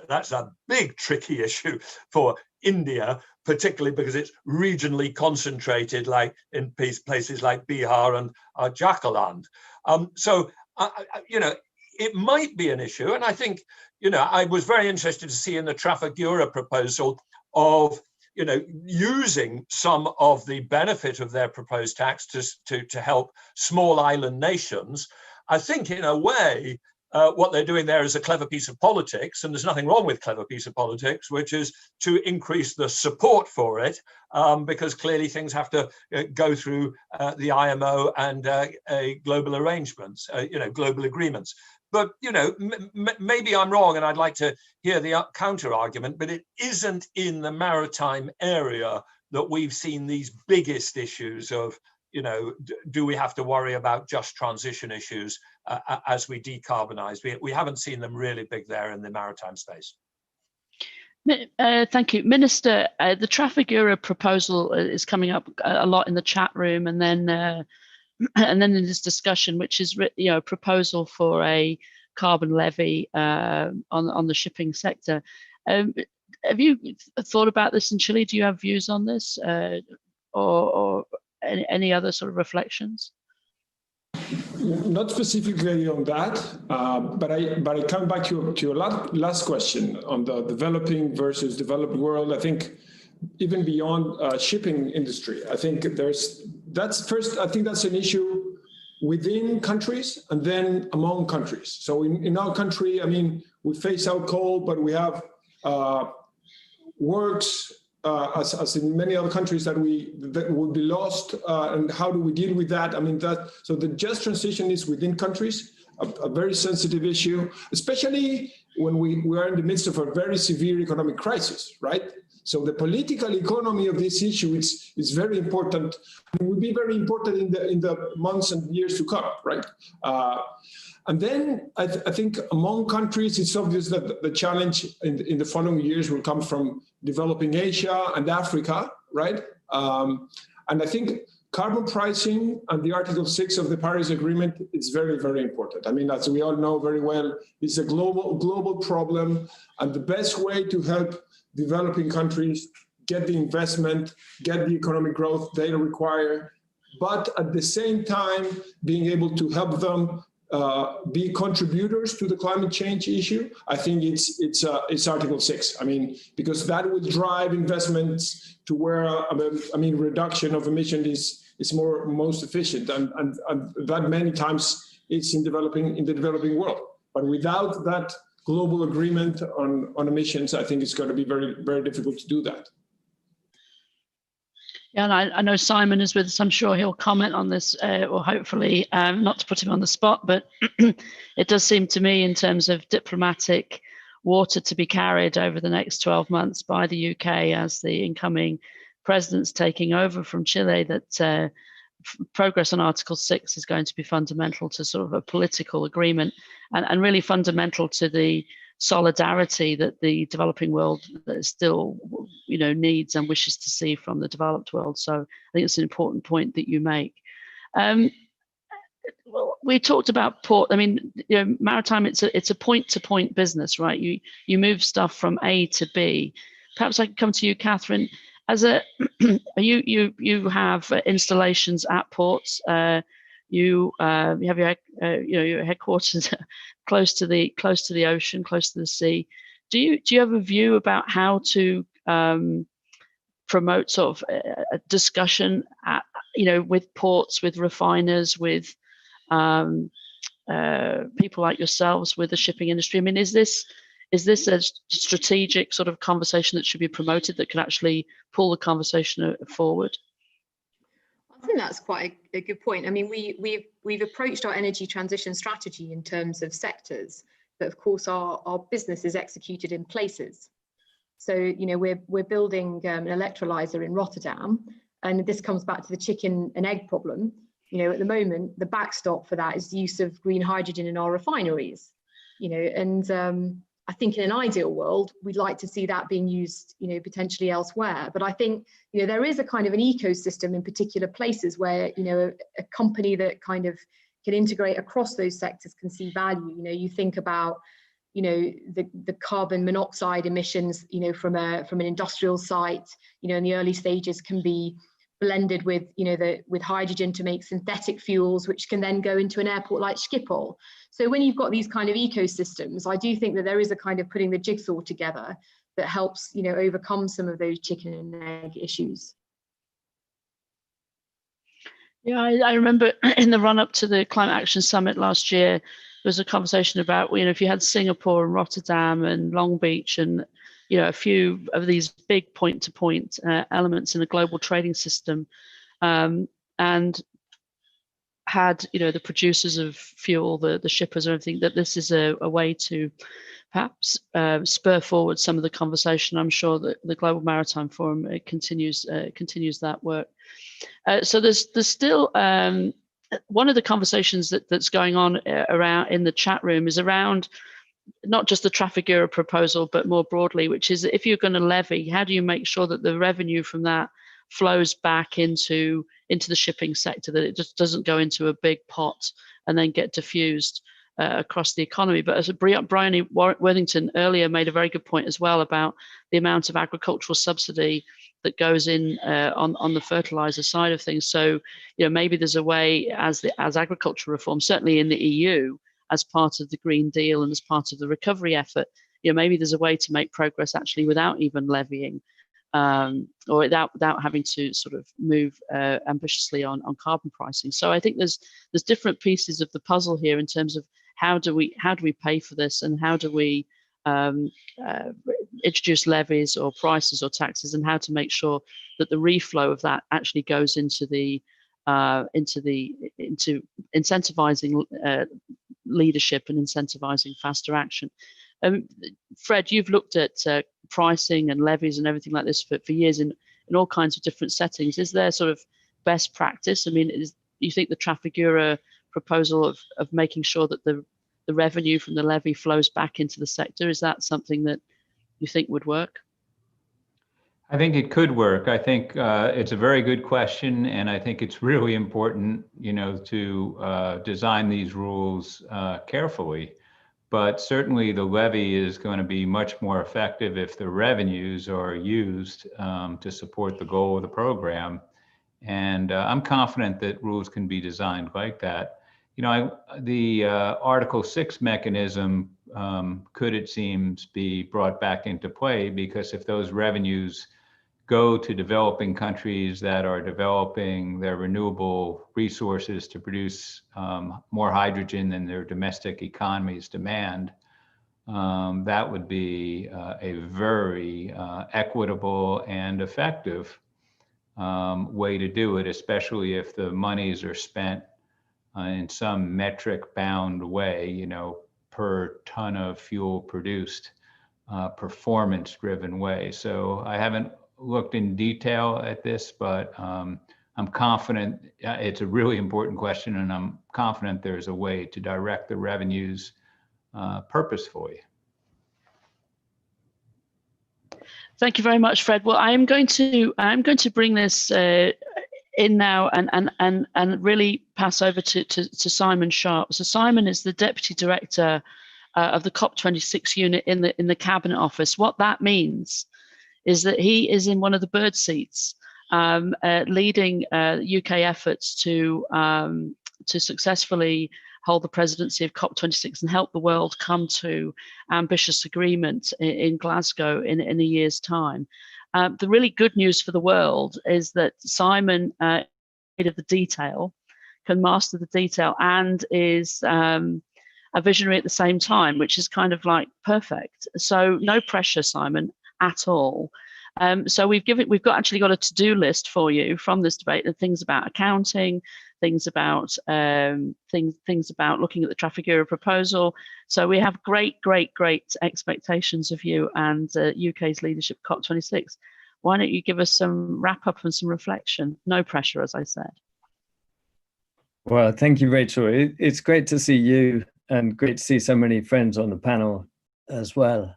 that's a big tricky issue for India, particularly because it's regionally concentrated, like in places like Bihar and Jharkhand. So, you know, it might be an issue. And I think, you know, I was very interested to see in the Trafigura proposal of, you know, using some of the benefit of their proposed tax to help small island nations. I think, in a way, what they're doing there is a clever piece of politics, and there's nothing wrong with clever piece of politics, which is to increase the support for it, because clearly things have to go through the IMO and global arrangements, you know, global agreements. But, you know, maybe I'm wrong, and I'd like to hear the counter argument, but it isn't in the maritime area that we've seen these biggest issues of, you know, do we have to worry about just transition issues as we decarbonize? We haven't seen them really big there in the maritime space. Thank you, Minister. The Trafigura proposal is coming up a lot in the chat room, and then in this discussion, which is, you know, a proposal for a carbon levy on the shipping sector. Have you thought about this in Chile? Do you have views on this, or any other sort of reflections? Not specifically on that, but I come back to your last question on the developing versus developed world. I think even beyond shipping industry, I think I think that's an issue within countries and then among countries. So in our country, I mean, we phase out coal, but we have works as in many other countries that would be lost, and how do we deal with that? I mean, so the just transition is within countries, a very sensitive issue, especially when we are in the midst of a very severe economic crisis, right? So the political economy of this issue is very important. It will be very important in the months and years to come, right? And then I think among countries, it's obvious that the challenge in the following years will come from developing Asia and Africa, right? And I think carbon pricing and the Article 6 of the Paris Agreement is very, very important. I mean, as we all know very well, it's a global problem, and the best way to help developing countries get the investment, get the economic growth they require, but at the same time being able to help them be contributors to the climate change issue. I think it's Article 6. I mean, because that will drive investments to where I mean reduction of emission is most efficient, and that many times it's in the developing world. But without that global agreement on emissions, I think it's going to be very, very difficult to do that. Yeah, and I know Simon is with us. I'm sure he'll comment on this, or hopefully, not to put him on the spot, but it does seem to me, in terms of diplomatic water to be carried over the next 12 months by the UK as the incoming president's taking over from Chile, that progress on Article 6 is going to be fundamental to sort of a political agreement, and really fundamental to the solidarity that the developing world still, you know, needs and wishes to see from the developed world. So I think it's an important point that you make. Well, we talked about port. I mean, you know, maritime, it's a point-to-point business, right? You move stuff from A to B. Perhaps I could come to you, Katherine. As a you have installations at ports. You have your your headquarters close to the ocean, close to the sea. Do you have a view about how to promote sort of a discussion at, with ports, with refiners, with people like yourselves with the shipping industry? I mean, is this a strategic sort of conversation that should be promoted that can actually pull the conversation forward? I think that's quite a good point. I mean, we've approached our energy transition strategy in terms of sectors, but of course our business is executed in places. So, you know, we're building an electrolyzer in Rotterdam, and this comes back to the chicken and egg problem. You know, at the moment, the backstop for that is the use of green hydrogen in our refineries. You know, and I think in an ideal world, we'd like to see that being used, you know, potentially elsewhere. But I think, you know, there is a kind of an ecosystem in particular places where, you know, a company that kind of can integrate across those sectors can see value. You know, you think about, you know, the carbon monoxide emissions, you know, from an industrial site, you know, in the early stages can be blended with, you know, with hydrogen to make synthetic fuels, which can then go into an airport like Schiphol. So when you've got these kind of ecosystems, I do think that there is a kind of putting the jigsaw together that helps, you know, overcome some of those chicken and egg issues. Yeah, I remember in the run up to the Climate Action Summit last year, there was a conversation about, you know, if you had Singapore and Rotterdam and Long Beach and, you know, a few of these big point-to-point elements in a global trading system, and had, you know, the producers of fuel, the shippers and everything, that this is a way to perhaps spur forward some of the conversation. I'm sure that the Global Maritime Forum continues that work. So there's still one of the conversations that's going on around in the chat room is around not just the Trafigura proposal, but more broadly, which is if you're going to levy, how do you make sure that the revenue from that flows back into the shipping sector, that it just doesn't go into a big pot and then get diffused across the economy? But as Brian Worthington earlier made a very good point as well about the amount of agricultural subsidy that goes in on the fertilizer side of things. So, you know, maybe there's a way as agricultural reform, certainly in the EU, as part of the Green Deal and as part of the recovery effort, you know, maybe there's a way to make progress actually without even levying, or without having to sort of move ambitiously on carbon pricing. So I think there's different pieces of the puzzle here in terms of how do we pay for this, and how do we introduce levies or prices or taxes, and how to make sure that the reflow of that actually goes into incentivizing leadership and incentivizing faster action. Fred, you've looked at pricing and levies and everything like this for years in all kinds of different settings. Is there sort of best practice? I mean, you think the Trafigura proposal of making sure that the revenue from the levy flows back into the sector, is that something that you think would work? I think it could work. I think it's a very good question, and I think it's really important, you know, to design these rules carefully. But certainly the levy is going to be much more effective if the revenues are used to support the goal of the program. And I'm confident that rules can be designed like that. You know, the Article 6 mechanism could, it seems, be brought back into play, because if those revenues go to developing countries that are developing their renewable resources to produce more hydrogen than their domestic economies demand, that would be a very equitable and effective way to do it, especially if the monies are spent in some metric bound way, you know, per ton of fuel produced, performance driven way. So I haven't looked in detail at this, but I'm confident it's a really important question, and I'm confident there's a way to direct the revenues purposefully. Thank you very much, Fred. Well, I'm going to bring this in now and really pass over to Simon Sharpe. So Simon is the Deputy Director of the COP26 unit in the Cabinet Office. What that means is that he is in one of the bird seats, leading UK efforts to successfully hold the presidency of COP26 and help the world come to ambitious agreement in Glasgow in a year's time. The really good news for the world is that Simon made of the detail. can master the detail and is a visionary at the same time, which is kind of like perfect. So no pressure, Simon, at all. So we've actually got a to-do list for you from this debate, and things about accounting, things about things about looking at the traffic area proposal. So we have great expectations of you and UK's leadership COP26. Why don't you give us some wrap up and some reflection? No pressure, as I said. Well, thank you, Rachel. It's great to see you and great to see so many friends on the panel as well.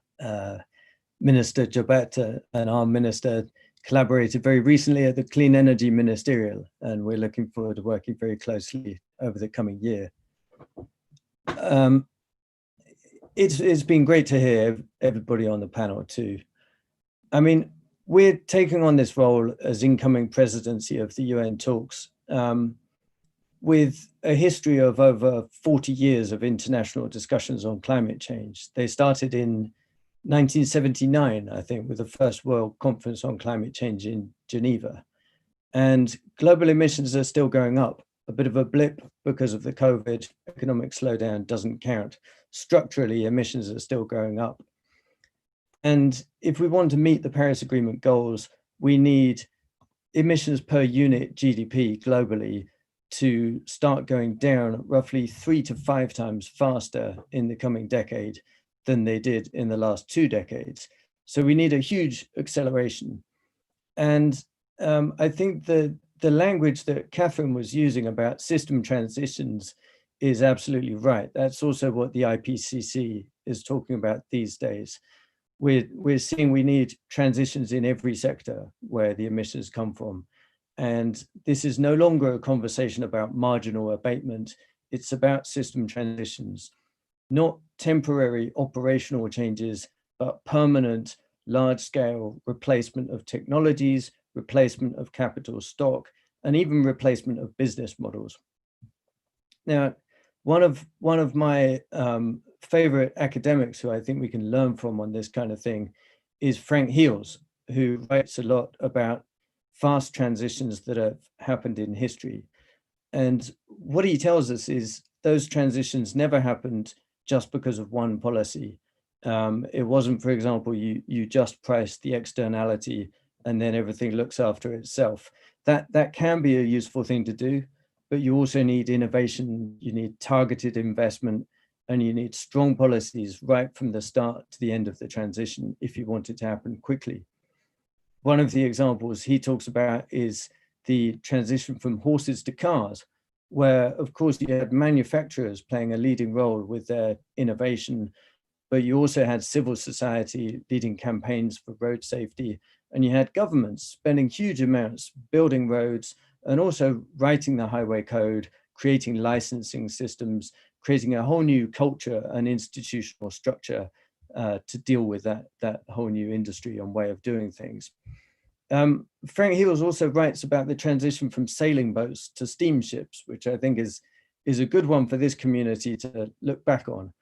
Minister Jobet and our minister collaborated very recently at the Clean Energy Ministerial, and we're looking forward to working very closely over the coming year. It's been great to hear everybody on the panel too. I mean, we're taking on this role as incoming presidency of the UN talks with a history of over 40 years of international discussions on climate change. They started in 1979, I think, with the first World Conference on Climate Change in Geneva. And global emissions are still going up. A bit of a blip because of the COVID economic slowdown doesn't count. Structurally, emissions are still going up. And if we want to meet the Paris Agreement goals, we need emissions per unit GDP globally to start going down roughly 3 to 5 times faster in the coming decade than they did in the last 2 decades. So we need a huge acceleration. And I think the language that Katherine was using about system transitions is absolutely right. That's also what the IPCC is talking about these days. We're seeing we need transitions in every sector where the emissions come from. And this is no longer a conversation about marginal abatement. It's about system transitions, not temporary operational changes, but permanent, large-scale replacement of technologies, replacement of capital stock, and even replacement of business models. Now, one of my favorite academics who I think we can learn from on this kind of thing is Frank Heels, who writes a lot about fast transitions that have happened in history. And what he tells us is those transitions never happened just because of one policy. It wasn't, for example, you just price the externality and then everything looks after itself. That can be a useful thing to do, but you also need innovation, you need targeted investment, and you need strong policies right from the start to the end of the transition if you want it to happen quickly. One of the examples he talks about is the transition from horses to cars, where of course you had manufacturers playing a leading role with their innovation, but you also had civil society leading campaigns for road safety, and you had governments spending huge amounts building roads and also writing the highway code, creating licensing systems, creating a whole new culture and institutional structure to deal with that whole new industry and way of doing things. Frank Heels also writes about the transition from sailing boats to steamships, which I think is a good one for this community to look back on.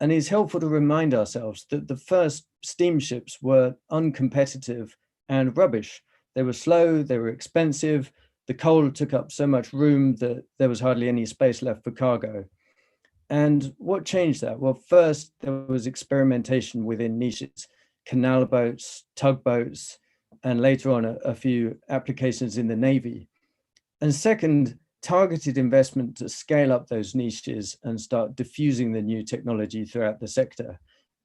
And it's helpful to remind ourselves that the first steamships were uncompetitive and rubbish. They were slow, they were expensive, the coal took up so much room that there was hardly any space left for cargo. And what changed that? Well, first, there was experimentation within niches, canal boats, tugboats, and later on a few applications in the Navy. And second, targeted investment to scale up those niches and start diffusing the new technology throughout the sector.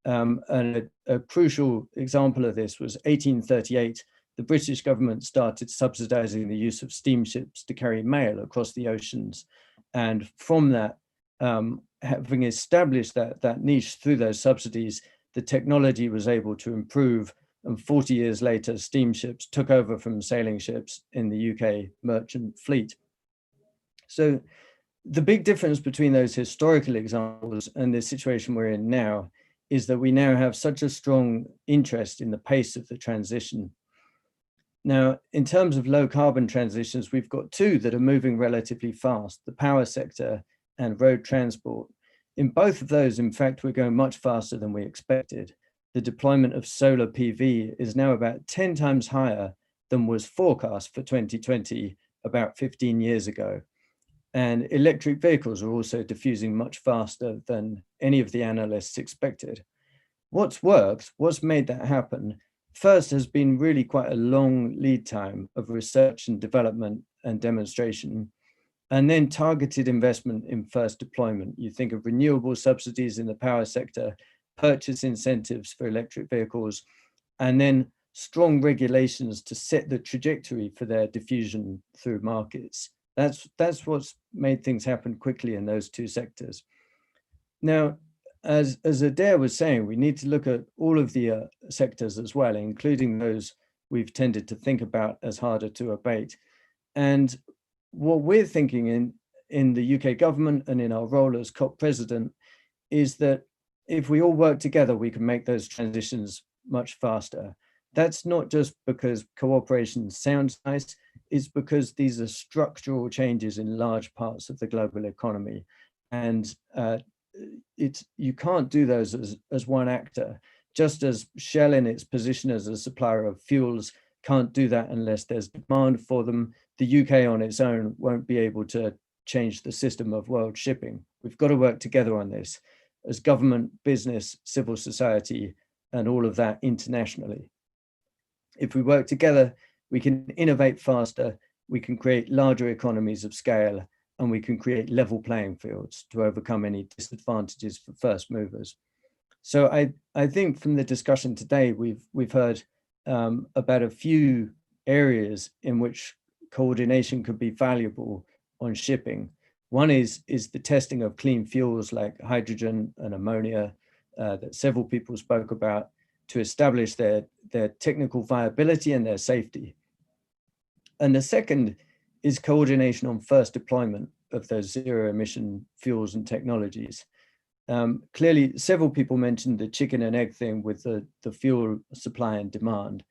And a crucial example of this was 1838, the British government started subsidizing the use of steamships to carry mail across the oceans. And from that, having established that niche through those subsidies, the technology was able to improve. And 40 years later, steamships took over from sailing ships in the UK merchant fleet. So the big difference between those historical examples and the situation we're in now is that we now have such a strong interest in the pace of the transition. Now, in terms of low carbon transitions, we've got two that are moving relatively fast, the power sector and road transport. In both of those, in fact, we're going much faster than we expected. The deployment of solar PV is now about 10 times higher than was forecast for 2020 about 15 years ago. And electric vehicles are also diffusing much faster than any of the analysts expected. What's worked, what's made that happen, first has been really quite a long lead time of research and development and demonstration, and then targeted investment in first deployment. You think of renewable subsidies in the power sector, purchase incentives for electric vehicles, and then strong regulations to set the trajectory for their diffusion through markets. That's what's made things happen quickly in those two sectors. Now, as Adair was saying, we need to look at all of the sectors as well, including those we've tended to think about as harder to abate. And what we're thinking in the UK government and in our role as COP president is that if we all work together, we can make those transitions much faster. That's not just because cooperation sounds nice, it's because these are structural changes in large parts of the global economy. And you can't do those as one actor, just as Shell in its position as a supplier of fuels can't do that unless there's demand for them. The UK on its own won't be able to change the system of world shipping. We've got to work together on this as government, business, civil society, and all of that internationally. If we work together, we can innovate faster, we can create larger economies of scale, and we can create level playing fields to overcome any disadvantages for first movers. So I think from the discussion today, we've heard about a few areas in which coordination could be valuable on shipping. One is the testing of clean fuels like hydrogen and ammonia that several people spoke about to establish their technical viability and their safety. And the second is coordination on first deployment of those zero emission fuels and technologies. Clearly, several people mentioned the chicken and egg thing with the fuel supply and demand.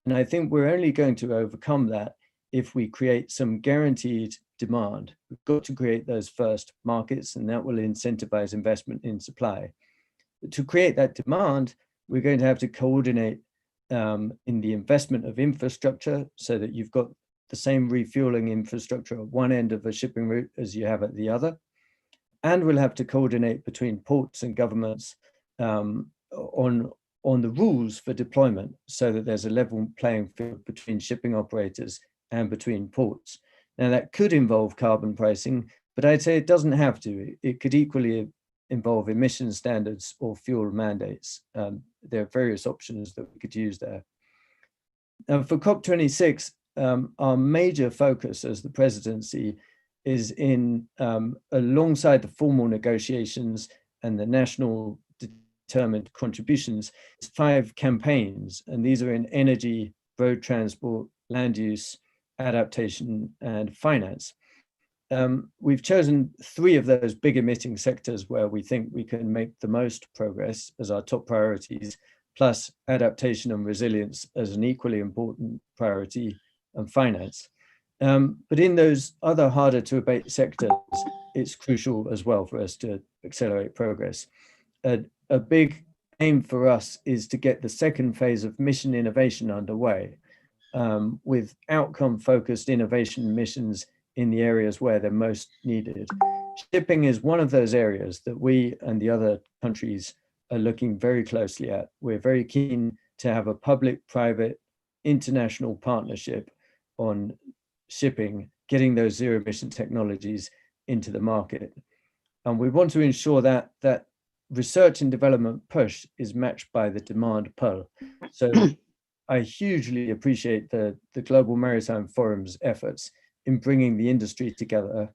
And I think we're only going to overcome that if we create some guaranteed demand. We've got to create those first markets, and that will incentivize investment in supply. But to create that demand, we're going to have to coordinate in the investment of infrastructure so that you've got the same refueling infrastructure at one end of a shipping route as you have at the other. And we'll have to coordinate between ports and governments on the rules for deployment so that there's a level playing field between shipping operators and between ports. Now that could involve carbon pricing, but I'd say it doesn't have to. It could equally involve emission standards or fuel mandates. There are various options that we could use there. Now for COP26, our major focus as the presidency is in alongside the formal negotiations and the national determined contributions, 5 campaigns, and these are in energy, road transport, land use, adaptation, and finance. We've chosen 3 of those big emitting sectors where we think we can make the most progress as our top priorities, plus adaptation and resilience as an equally important priority, and finance. But in those other harder to abate sectors, it's crucial as well for us to accelerate progress. A big aim for us is to get the second phase of mission innovation underway with outcome-focused innovation missions in the areas where they're most needed. Shipping is one of those areas that we and the other countries are looking very closely at. We're very keen to have a public-private international partnership on shipping, getting those zero emission technologies into the market. And we want to ensure that that research and development push is matched by the demand pull. So I hugely appreciate the Global Maritime Forum's efforts in bringing the industry together.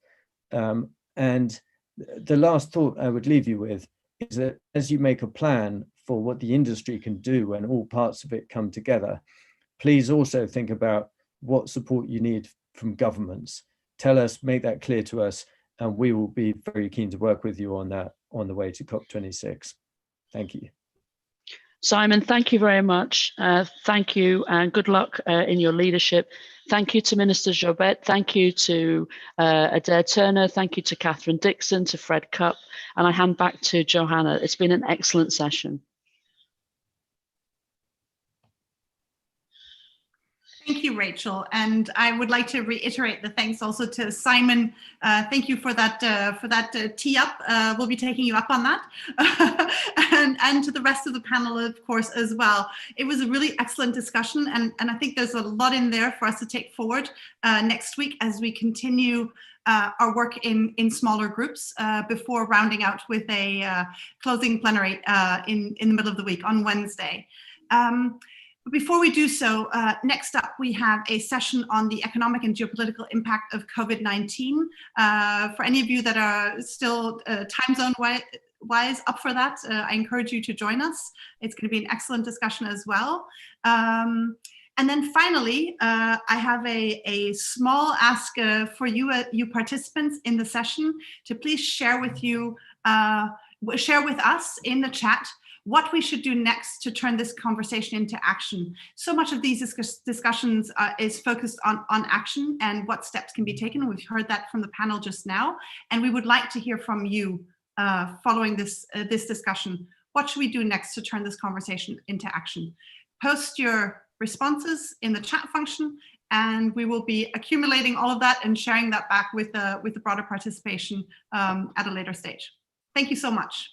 And the last thought I would leave you with is that as you make a plan for what the industry can do when all parts of it come together, please also think about what support you need from governments. Tell us, make that clear to us, and we will be very keen to work with you on that on the way to COP26. Thank you. Simon, thank you very much. Thank you and good luck in your leadership. Thank you to Minister Jobet. Thank you to Adair Turner. Thank you to Katherine Dixon, to Fred Krupp. And I hand back to Johanna. It's been an excellent session. Thank you. you, Rachel. And I would like to reiterate the thanks also to Simon. Thank you for that tee up. We'll be taking you up on that. and to the rest of the panel, of course, as well. It was a really excellent discussion. And I think there's a lot in there for us to take forward next week as we continue our work in smaller groups before rounding out with a closing plenary in the middle of the week on Wednesday. But before we do so, next up we have a session on the economic and geopolitical impact of COVID-19. For any of you that are still time zone wise up for that, I encourage you to join us. It's going to be an excellent discussion as well. And then finally, I have a small ask for you participants in the session to please share with us in the chat what we should do next to turn this conversation into action. So much of these discussions is focused on action and what steps can be taken. We've heard that from the panel just now, and we would like to hear from you following this discussion. What should we do next to turn this conversation into action? Post your responses in the chat function, and we will be accumulating all of that and sharing that back with the broader participation at a later stage. Thank you so much.